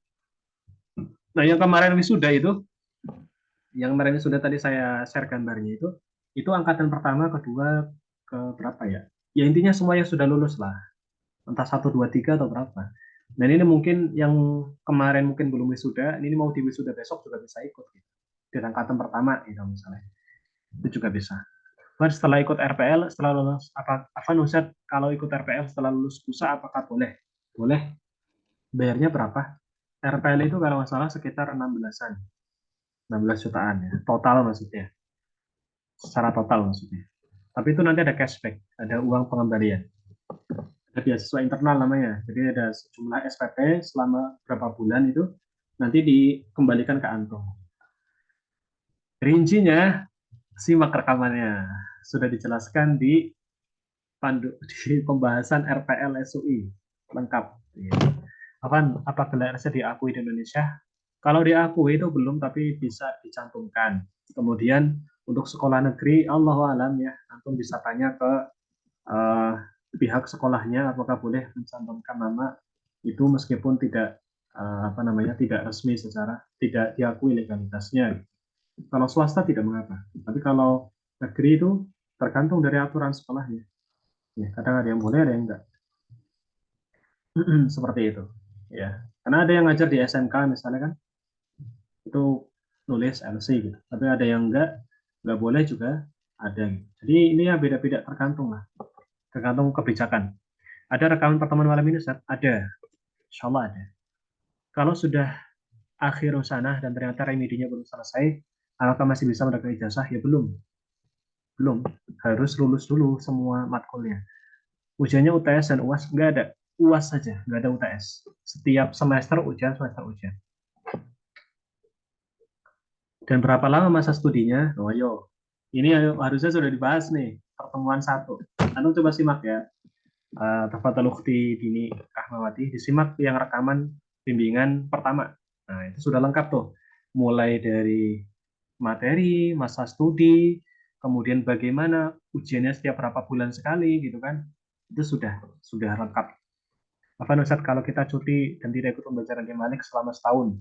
Nah, yang kemarin wisuda itu, yang kemarin wisuda tadi saya share gambarnya itu angkatan pertama, kedua, ke berapa ya? Ya intinya semuanya sudah lulus lah. Entah 1, 2, 3 atau berapa. Dan ini mungkin yang kemarin mungkin belum wisuda, ini mau di wisuda besok juga bisa ikut gitu. Di angkatan pertama gitu misalnya. Itu juga bisa. Mas setelah ikut RPL, setelah lulus apa Nusat kalau ikut RPL setelah lulus PUSA apakah boleh? Boleh. Bayarnya berapa? RPL itu kalau nggak salah sekitar 16-an. 16 jutaan ya. Total maksudnya. Secara total maksudnya. Tapi itu nanti ada cashback, ada uang pengembalian. Ada beasiswa internal namanya. Jadi ada sejumlah SPP selama berapa bulan itu nanti dikembalikan ke antum. Rincinya simak rekamannya. Sudah dijelaskan di pembahasan RPL SUI lengkap. Apabila RC diakui di Indonesia, kalau diakui itu belum tapi bisa dicantumkan. Kemudian untuk sekolah negeri, Allah alam ya, antum bisa tanya ke pihak sekolahnya apakah boleh mencantumkan nama itu meskipun tidak tidak resmi secara tidak diakui legalitasnya. Kalau swasta tidak mengapa, tapi kalau negeri itu tergantung dari aturan sekolahnya. Ya, kadang ada yang boleh, ada yang enggak. Seperti itu. Ya, karena ada yang ngajar di SMK misalnya kan, itu nulis LC gitu. Tapi ada yang enggak boleh juga ada. Jadi ini ya beda-beda tergantung lah, tergantung kebijakan. Ada rekaman pertemuan malam ini Ustaz? Ada, insya Allah ada. Kalau sudah akhir sana dan ternyata remedinya belum selesai, apakah masih bisa mendapatkan ijazah? Ya belum, harus lulus dulu semua matkulnya. Ujiannya UTS dan UAS nggak ada, UAS saja, nggak ada UTS. Setiap semester ujian. Dan berapa lama masa studinya? Oh yo, ini harusnya sudah dibahas nih pertemuan 1. Anu coba simak ya, Tafadhal Ukhti Dini Rahmawati, disimak yang rekaman bimbingan pertama. Nah itu sudah lengkap tuh, mulai dari materi, masa studi, kemudian bagaimana ujiannya setiap berapa bulan sekali gitu kan, itu sudah lengkap. Afan Ustadz, kalau kita cuti dan tidak ikut pembelajaran di Malik selama setahun,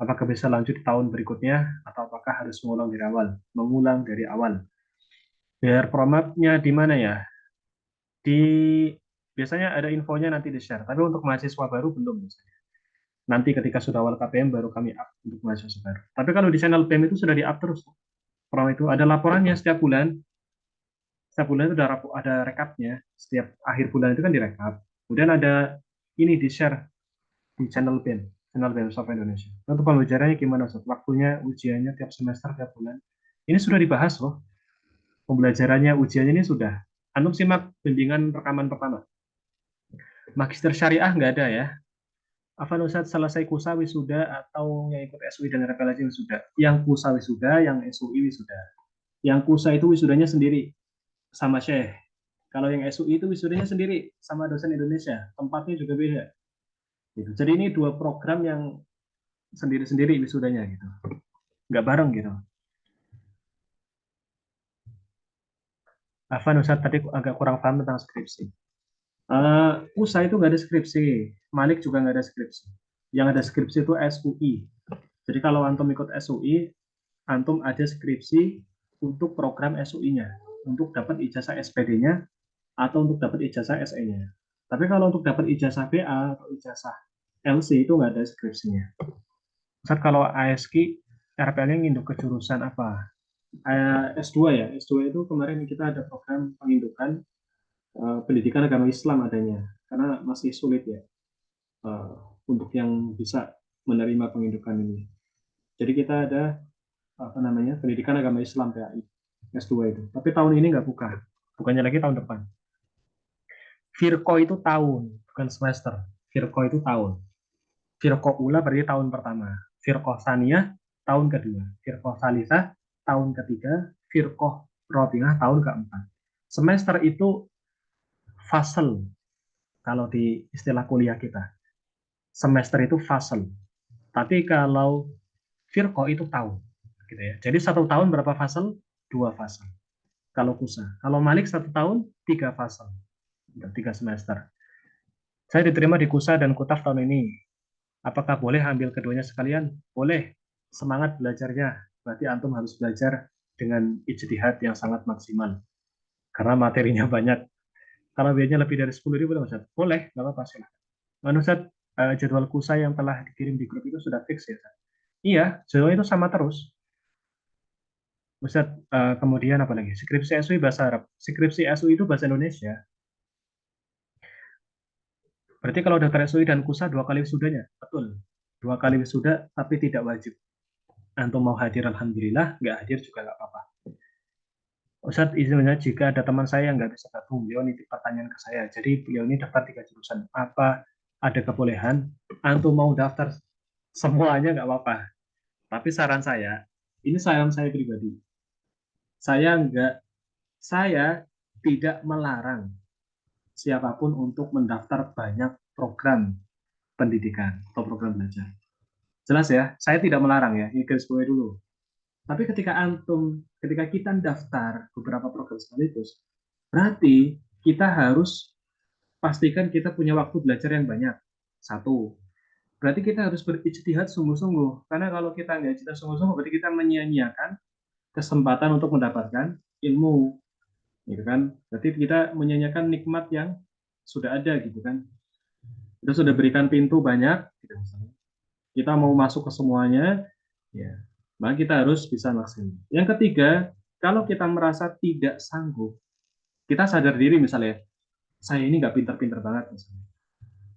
apakah bisa lanjut di tahun berikutnya atau apakah harus mengulang dari awal? Biar promatnya di mana ya? Biasanya ada infonya nanti di-share, tapi untuk mahasiswa baru belum biasanya. Nanti ketika sudah awal KPM baru kami up untuk mahasiswa baru. Tapi kalau di channel PM itu sudah di-up terus. Prom itu ada laporannya setiap bulan. Setiap bulan itu ada rekapnya. Setiap akhir bulan itu kan direkap. Kemudian ada ini di-share di channel BEM Software Indonesia. Untuk pembelajarannya gimana, Ustaz? Waktunya, ujiannya tiap semester, tiap bulan. Ini sudah dibahas loh. Pembelajarannya, ujiannya ini sudah. Antum simak bimbingan rekaman pertama. Magister Syariah nggak ada ya. Afan Ustaz selesai kusa wisuda atau yang ikut SUI dan revelasi wisuda? Yang kusa wisuda, yang SUI wisuda. Yang kusa itu wisudanya sendiri sama Syekh. Kalau yang SUI itu wisudanya sendiri sama dosen Indonesia. Tempatnya juga beda. Gitu. Jadi ini 2 program yang sendiri-sendiri wisudanya gitu. Nggak bareng gitu. Afan Ustaz tadi agak kurang paham tentang skripsi. USA itu nggak ada skripsi, Malik juga nggak ada skripsi. Yang ada skripsi itu SUI. Jadi kalau antum ikut SUI, antum ada skripsi untuk program SUI-nya, untuk dapat ijazah SPD-nya atau untuk dapat ijazah SE-nya. Tapi kalau untuk dapat ijazah BA atau ijazah LC itu nggak ada skripsinya. Misal kalau ASK, RPL-nya nginduk ke jurusan apa? S2 ya, S2 itu kemarin kita ada program pengindukan pendidikan agama Islam adanya, karena masih sulit ya untuk yang bisa menerima pengindukan ini. Jadi kita ada pendidikan agama Islam PAI S2 itu. Tapi tahun ini nggak buka, bukannya lagi tahun depan. Firko itu tahun, bukan semester. Firko itu tahun. Firko ula berarti tahun pertama. Firko saniyah tahun kedua. Firko salisah tahun ketiga. Firko robiah tahun keempat. Semester itu fasel kalau di istilah kuliah kita. Semester itu fasel. Tapi kalau firko itu tahun. Gitu ya. Jadi 1 tahun berapa fasel? 2 fasel. Kalau kusa. Kalau Malik 1 tahun 3 fasel. 3 semester. Saya diterima di kusa dan kutaf tahun ini. Apakah boleh ambil keduanya sekalian? Boleh. Semangat belajarnya. Berarti antum harus belajar dengan ijtihad yang sangat maksimal. Karena materinya banyak. Kalau biayanya lebih dari 10.000 Ustaz? Boleh, nggak apa-apa silahkan. Ustaz, jadwal kusa yang telah dikirim di grup itu sudah fix ya Ustaz? Iya, jadwal itu sama terus. Ustaz, kemudian apa lagi? Skripsi SUI bahasa Arab. Skripsi SUI itu bahasa Indonesia. Berarti kalau daftar SUI dan kusa 2 kali wisudanya? Betul. 2 kali wisuda, tapi tidak wajib. Antum mau hadir, alhamdulillah. Nggak hadir juga nggak apa-apa. Ustaz, izinnya jika ada teman saya yang nggak bisa gabung, beliau nitip pertanyaan ke saya. Jadi beliau ini daftar 3 jurusan. Apa ada kebolehan? Antum mau daftar semuanya nggak apa-apa. Tapi saran saya, ini saran saya pribadi. Saya tidak melarang siapapun untuk mendaftar banyak program pendidikan atau program belajar. Jelas ya, saya tidak melarang ya, ini garis bawahi dulu. Tapi ketika kita daftar beberapa program sekaligus, berarti kita harus pastikan kita punya waktu belajar yang banyak. 1. Berarti kita harus berijtihad sungguh-sungguh. Karena kalau kita nggak ijtihad sungguh-sungguh, berarti kita menyia-nyiakan kesempatan untuk mendapatkan ilmu. Gitu kan? Berarti kita menyia-nyiakan nikmat yang sudah ada gitu kan. Kita sudah berikan pintu banyak, gitu misalnya. Kita mau masuk ke semuanya, ya, maka kita harus bisa maksimal. Yang ketiga, Kalau kita merasa tidak sanggup, kita sadar diri misalnya, saya ini nggak pinter-pinter banget misalnya.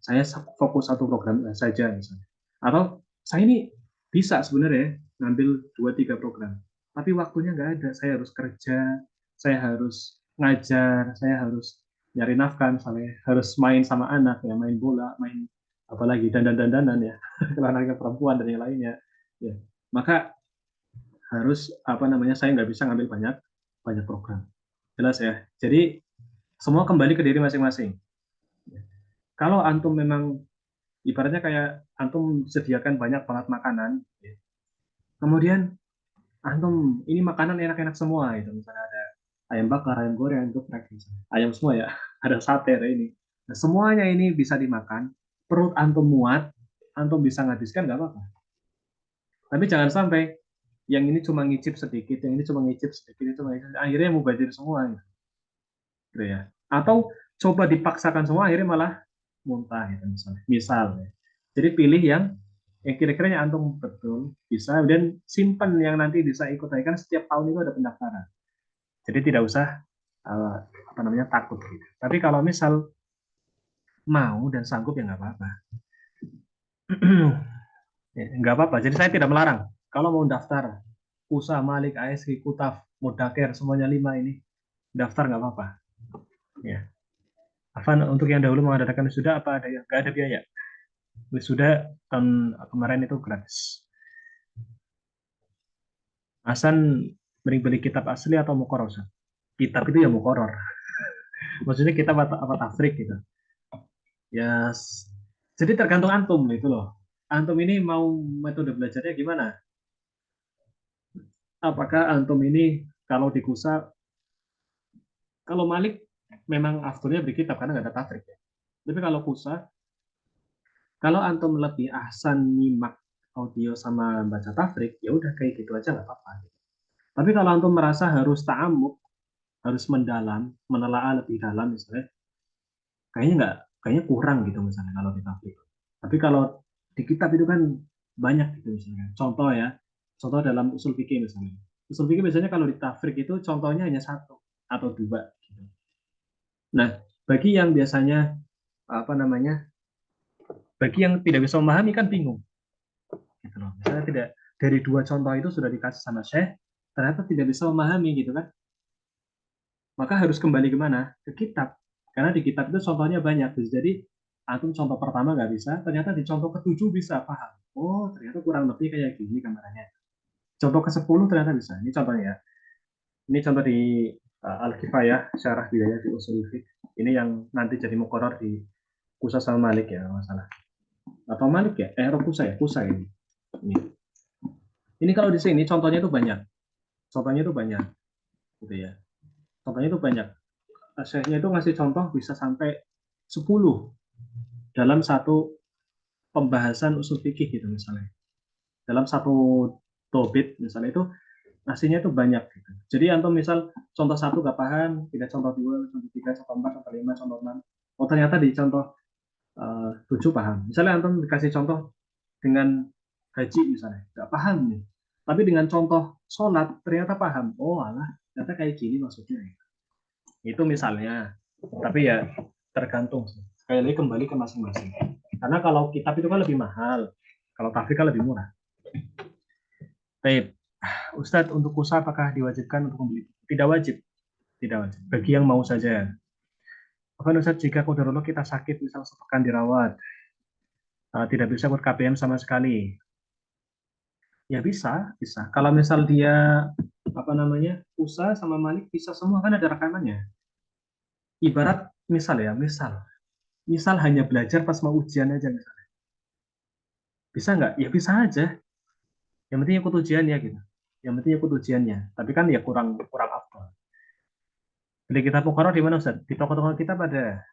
Saya fokus satu program saja misalnya. Atau saya ini bisa sebenarnya ngambil 2-3 program, tapi waktunya nggak ada. Saya harus kerja, saya harus ngajar, saya harus nyari nafkah misalnya, harus main sama anak ya, main bola, main apalagi dandan-dandanan ya, kalau anaknya perempuan dan yang lainnya. Ya. Maka harus apa namanya, saya nggak bisa ngambil banyak banyak program. Jelas ya. Jadi semua kembali ke diri masing-masing. Kalau antum memang ibaratnya kayak antum sediakan banyak banget makanan, kemudian antum ini makanan enak-enak semua, itu misalnya ada ayam bakar, ayam goreng, geprek, ayam semua ya, ada sate, ada ini. Nah, semuanya ini bisa dimakan, perut antum muat, antum bisa nghabiskan nggak apa-apa. Tapi jangan sampai yang ini cuma ngicip sedikit, yang ini cuma ngicip sedikit, itu akhirnya mubazir semua, gitu ya. Atau coba dipaksakan semua, akhirnya malah muntah, gitu misalnya. Misal, ya. Jadi pilih yang kira-kira yang antum betul bisa, dan simpan yang nanti bisa ikut lagi, kan setiap tahun itu ada pendaftaran. Jadi tidak usah apa namanya takut gitu. Tapi kalau misal mau dan sanggup ya nggak apa-apa. Ya, nggak apa-apa. Jadi saya tidak melarang. Kalau mau daftar USA, Malik, ASG, Kutaf, Mudaker, semuanya 5 ini daftar nggak apa-apa. Ya. Afan, untuk yang dahulu mengadakan wisuda apa ada yang nggak ada biaya? Wisuda tahun kemarin itu gratis. Hasan mending beli kitab asli atau mukoror? Kitab itu ya mukoror. Maksudnya kitab apa tafrik gitu. Ya, jadi tergantung antum itu loh. Antum ini mau metode belajarnya gimana? Apakah antum ini kalau di KUSA, kalau Malik memang afturnya beli kitab karena nggak ada tafrik ya. Tapi kalau KUSA, kalau antum lebih ahsan nyimak audio sama baca tafrik, ya udah kayak gitu aja nggak apa-apa. Tapi kalau antum merasa harus ta'amuk, harus mendalam, menelaah lebih dalam misalnya, kayaknya kurang gitu misalnya kalau di tafrik. Tapi kalau di kitab itu kan banyak gitu misalnya. Contoh ya, contoh dalam usul fikih misalnya. Usul fikih biasanya kalau di tafrik itu contohnya hanya satu atau dua. Gitu. Nah, bagi yang biasanya apa namanya, bagi yang tidak bisa memahami kan bingung. Gitu loh. Misalnya tidak dari dua contoh itu sudah dikasih sama Syekh, ternyata tidak bisa memahami gitu kan. Maka harus kembali kemana? Ke kitab. Karena di kitab itu contohnya banyak. Jadi antum contoh pertama nggak bisa, ternyata di contoh ke-7 bisa paham. Oh, ternyata kurang lebih kayak gini gambarannya. Contoh ke-10 ternyata bisa. Ini contohnya ya. Ini contoh di Al-Kifayah, Syarah Bidayah di Usul Fiqh. Ini yang nanti jadi muqarrar di Kusa sama Malik ya, masalah. Atau Malik ya? Kusa ya, Kusa ini. Ini kalau di sini contohnya itu banyak. Contohnya itu banyak. Gitu ya. Contohnya itu banyak. Syekhnya itu ngasih contoh bisa sampai 10 dalam satu pembahasan usul fikih gitu misalnya. Dalam satu tobit misalnya itu nasinya itu banyak gitu. Jadi antum misal contoh satu gak paham, tidak contoh dua, contoh tiga, contoh empat, contoh lima, contoh enam. Oh ternyata di contoh 7 paham. Misalnya antum dikasih contoh dengan haji misalnya, gak paham nih. Tapi dengan contoh sholat ternyata paham. Oh alah, ternyata kayak gini maksudnya. Itu misalnya. Tapi ya tergantung. Sekali lagi kembali ke masing-masing. Karena kalau kitab itu kan lebih mahal. Kalau tafsir kan lebih murah. Baik. Ustadz, untuk usaha apakah diwajibkan untuk membeli? Tidak wajib. Tidak wajib. Bagi yang mau saja. Bahkan Ustadz, jika qadarullah kita sakit, misal sepekan dirawat, tidak bisa ikut KPM sama sekali. Ya bisa, bisa. Kalau misal dia apa namanya usaha sama Malik bisa semua kan ada rekamannya. Ibarat misal ya, misal hanya belajar pas mau ujian aja misalnya. Bisa nggak? Ya bisa aja. Yang penting ikut ujiannya gitu. Yang penting ikut ujiannya. Tapi kan ya kurang kurang apa. Beli kitab Muqarrar di mana Ustaz? Di toko-toko kitab ada.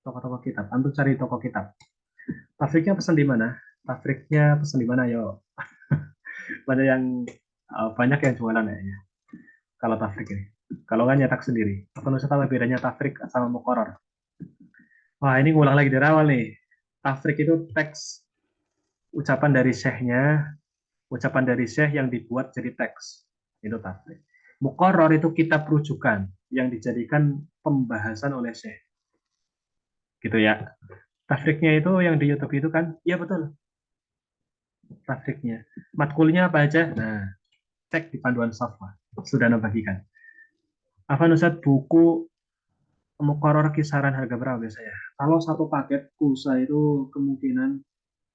Toko-toko kitab. Antum cari toko kitab. Tafriknya pesan di mana? Tafriknya pesan di mana? Yo. Ada yang banyak yang jualan ya. Kalau tafrik ini. Kalau nggak nyetak sendiri. Apa Ustaz tahu bedanya tafrik sama Muqarrar? Wah, ini ngulang lagi dari awal nih. Tafrik itu teks ucapan dari syekhnya, ucapan dari syekh yang dibuat jadi teks. Itu tafrik. Muqarrar itu kitab rujukan yang dijadikan pembahasan oleh Syekh. Gitu ya. Tafriknya itu yang di YouTube itu kan, iya betul. Tafriknya. Matkulnya apa aja? Nah, cek di panduan Safa. Sudah bagikan. Afan Ustadz, buku Muqarrar kisaran harga berapa biasanya? Kalau satu paket pulsa itu kemungkinan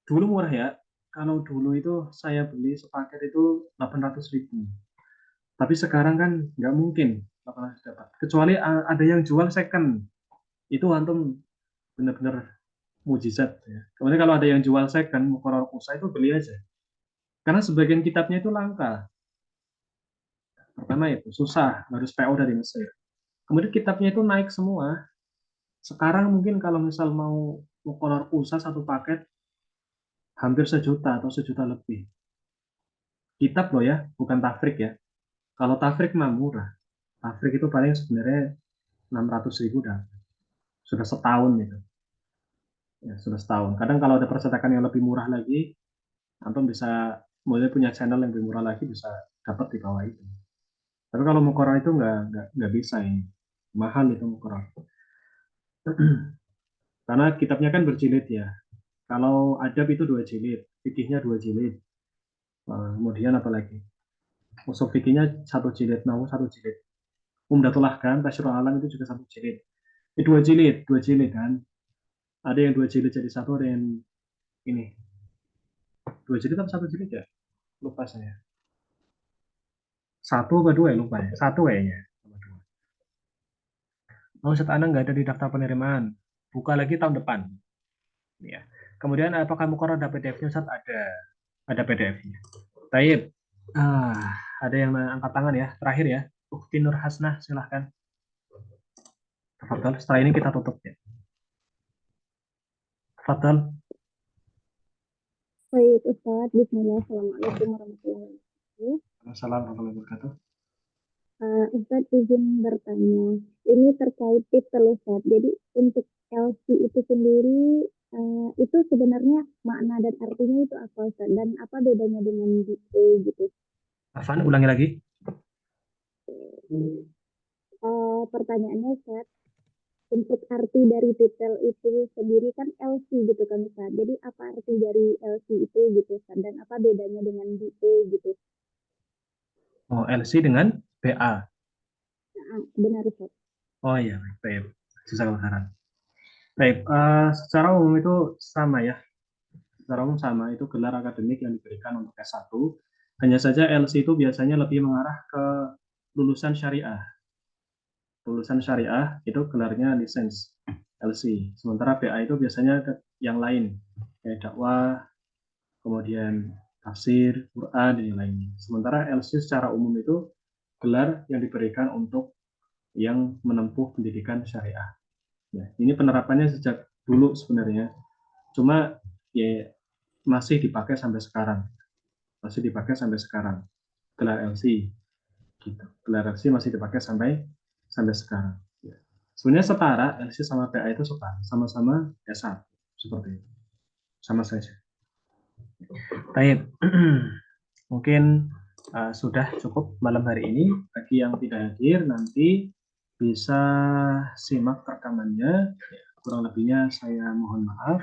dulu murah ya. Kalau dulu itu saya beli sepaket itu 800.000. Tapi sekarang kan nggak mungkin 800 dapat. Kecuali ada yang jual second. Itu antum benar-benar mujizat ya. Kemudian kalau ada yang jual second Muqarrar pulsa itu beli aja. Karena sebagian kitabnya itu langka. Pertama itu susah, harus PO dari Mesir. Kemudian kitabnya itu naik semua. Sekarang mungkin kalau misal mau Muqarrar pulsa satu paket hampir 1 juta atau 1 juta lebih. Kitab loh ya, bukan tafrik ya. Kalau tafrik mah murah. Tafrik itu paling sebenarnya 600.000 dah. Sudah setahun itu. Ya, sudah setahun. Kadang kalau ada percetakan yang lebih murah lagi, antum bisa mulai punya channel yang lebih murah lagi bisa dapat di bawah itu. Tapi kalau Muqarrar itu nggak bisa ini. Mahal itu Muqarrar. Karena kitabnya kan berjilid ya. Kalau adab itu 2 jilid, fikihnya 2 jilid. Kemudian apa lagi? Usul fikihnya 1 jilid, nahu 1 jilid. Umdatul Ahkam, Tasyrul Alam itu juga 1 jilid. Ini 2 jilid kan. Ada yang 2 jilid jadi 1, ada yang ini. 2 jilid atau 1 jilid ya? Lupa saya. 1 apa 2 ya lupa ya. 1 kayaknya. Oh, Ustaz Anang nggak ada di daftar penerimaan. Buka lagi tahun depan. Ya. Kemudian apakah Muqarrar ada PDF-nya Ustaz? Ada PDF-nya. Taib. Ada yang angkat tangan ya. Terakhir ya. Ukti Nur Hasnah, silahkan. Tafadhol. Setelah ini kita tutup ya. Tafadhol. Baik, Ustaz. Bismillah. Assalamualaikum warahmatullahi wabarakatuh. Assalamualaikum warahmatullahi wabarakatuh. Ustaz izin bertanya. Ini terkait titel Ustaz. Jadi untuk LC itu sendiri itu sebenarnya makna dan artinya itu apa Ustaz? Dan apa bedanya dengan DA gitu? Afan, ulangi lagi. Pertanyaannya Ustaz, untuk arti dari titel itu sendiri kan LC gitu kan Ustaz. Jadi apa arti dari LC itu gitu Ustaz? Dan apa bedanya dengan DA gitu? Oh, LC dengan BA. Benar Ustaz. Oh iya, baik. Jazakallahu khairan. Baik, secara umum itu sama ya. Secara umum sama, itu gelar akademik yang diberikan untuk S1. Hanya saja LC itu biasanya lebih mengarah ke lulusan syariah. Lulusan syariah itu gelarnya lisens LC. Sementara BA itu biasanya yang lain, kayak dakwah, kemudian tafsir, Quran, dan yang lainnya. Sementara LC secara umum itu gelar yang diberikan untuk yang menempuh pendidikan syariah. Ya, ini penerapannya sejak dulu sebenarnya. Cuma ya masih dipakai sampai sekarang. Masih dipakai sampai sekarang. Gelar LC gitu. Gelar LC masih dipakai sampai sekarang. Ya. Sebenarnya setara LC sama PA itu setara, sama-sama S1 seperti itu. Sama saja. Baik. Mungkin sudah cukup malam hari ini. Bagi yang tidak hadir nanti bisa simak rekamannya. Kurang lebihnya saya mohon maaf.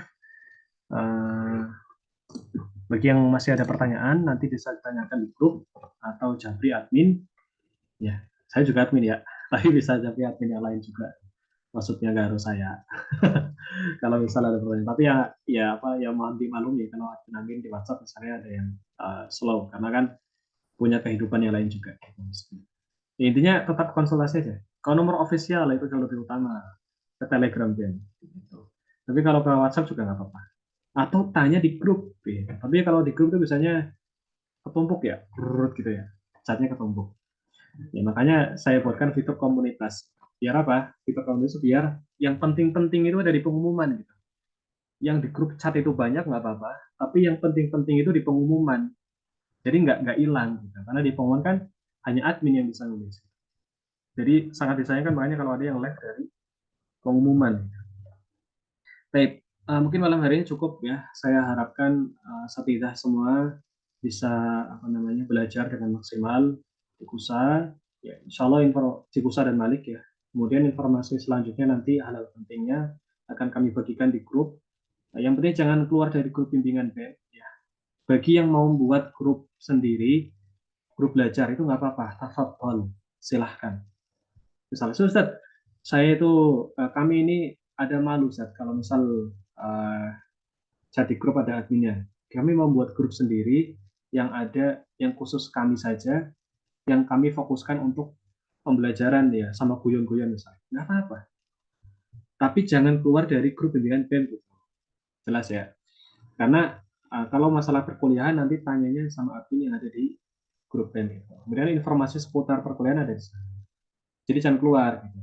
Bagi yang masih ada pertanyaan nanti bisa ditanyakan di grup atau Jabri admin. Ya, saya juga admin ya, tapi bisa Jabri admin yang lain juga. Maksudnya nggak harus saya. Kalau misalnya ada pertanyaan. Tapi ya mohon dimaklumi ya kalau admin di WhatsApp misalnya ada yang slow karena kan punya kehidupan yang lain juga. Ya, intinya tetap konsultasi aja. Kalau nomor official itu jauh lebih utama ke Telegram Ben. Gitu. Tapi kalau ke WhatsApp juga nggak apa-apa. Atau tanya di grup. Ya. Tapi kalau di grup itu biasanya ketumpuk ya, gitu ya. Chatnya ketumpuk. Ya, makanya saya buatkan fitur komunitas. Biar apa? Fitur komunitas biar yang penting-penting itu ada di pengumuman gitu. Yang di grup chat itu banyak nggak apa-apa, tapi yang penting-penting itu di pengumuman. Jadi nggak hilang gitu. Karena di pengumuman kan hanya admin yang bisa nulis. Jadi sangat disayangkan makanya kalau ada yang live dari pengumuman. Baik, mungkin malam hari ini cukup ya. Saya harapkan satidah semua bisa belajar dengan maksimal, usaha Ya, insya Allah Cibusa dan Malik ya. Kemudian informasi selanjutnya nanti hal-hal pentingnya akan kami bagikan di grup. Nah, yang penting jangan keluar dari grup bimbingan BEM. Ya. Bagi yang mau membuat grup sendiri, grup belajar itu nggak apa-apa, tafadhol, silahkan. Misalnya, Ustaz, saya itu kami ini ada malu Ustaz kalau misal jadi grup ada adminnya. Kami mau buat grup sendiri yang ada yang khusus kami saja, yang kami fokuskan untuk pembelajaran ya sama guyon-guyon misalnya. Nggak apa-apa. Tapi jangan keluar dari grup bimbingan BEM gitu. Jelas ya. Karena kalau masalah perkuliahan nanti tanyanya sama admin yang ada di grup BEM gitu. Kemudian informasi seputar perkuliahan ada di sana. Jadi jangan keluar gitu.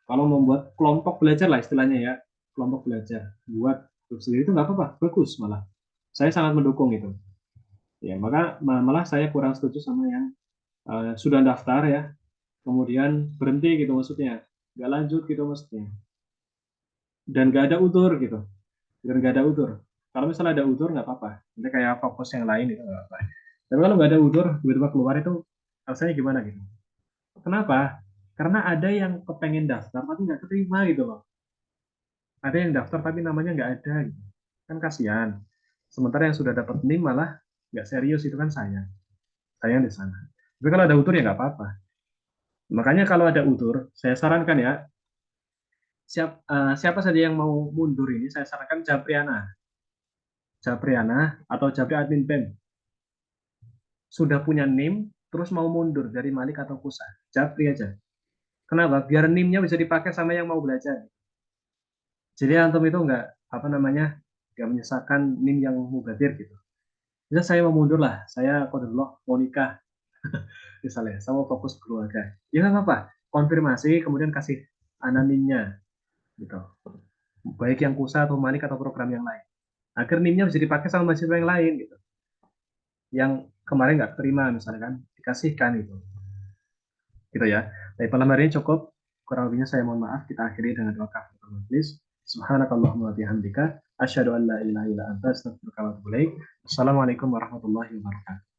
Kalau membuat kelompok belajar lah istilahnya ya, kelompok belajar, buat grup sendiri itu nggak apa-apa, bagus malah. Saya sangat mendukung itu. Ya, maka malah saya kurang setuju sama yang sudah daftar ya, kemudian berhenti gitu maksudnya, nggak lanjut gitu maksudnya, dan nggak ada utur gitu, dan nggak ada utur. Kalau misalnya ada utur nggak apa-apa, nanti kayak fokus yang lain itu nggak apa-apa. Tapi kalau nggak ada utur, tiba-tiba keluar itu rasanya gimana gitu? Kenapa? Karena ada yang kepengen daftar tapi nggak keterima gitu loh. Ada yang daftar tapi namanya nggak ada gitu. Kan kasihan. Sementara yang sudah dapat NIM malah nggak serius itu kan sayang. Sayang di sana. Tapi kalau ada utur ya nggak apa-apa. Makanya kalau ada utur, saya sarankan ya, siapa saja yang mau mundur ini, saya sarankan Japriana atau Japri admin BEM. Sudah punya NIM, terus mau mundur dari Malik atau Kusa, Japri aja. Kenapa? Biar NIM-nya bisa dipakai sama yang mau belajar. Jadi antum itu nggak apa namanya nggak menyesalkan NIM yang mubadir gitu. Bisa saya mau mundur lah, saya qadarullah mau nikah misalnya, saya mau fokus keluarga. Ya nggak apa-apa, konfirmasi kemudian kasih NIM-nya gitu. Baik yang kusa atau Malik atau program yang lain. Agar NIM-nya bisa dipakai sama mahasiswa yang lain gitu. Yang kemarin nggak terima misalnya kan, dikasihkan gitu. Gitu ya. Tapi malam hari ini cukup. Kurang lebihnya saya mohon maaf. Kita akhiri dengan doa kafaratul majlis. Subhanakallahumma wa bihamdika asyhadu an la ilaha illa anta astaghfiruka wa atubu ilaik. Assalamualaikum warahmatullahi wabarakatuh.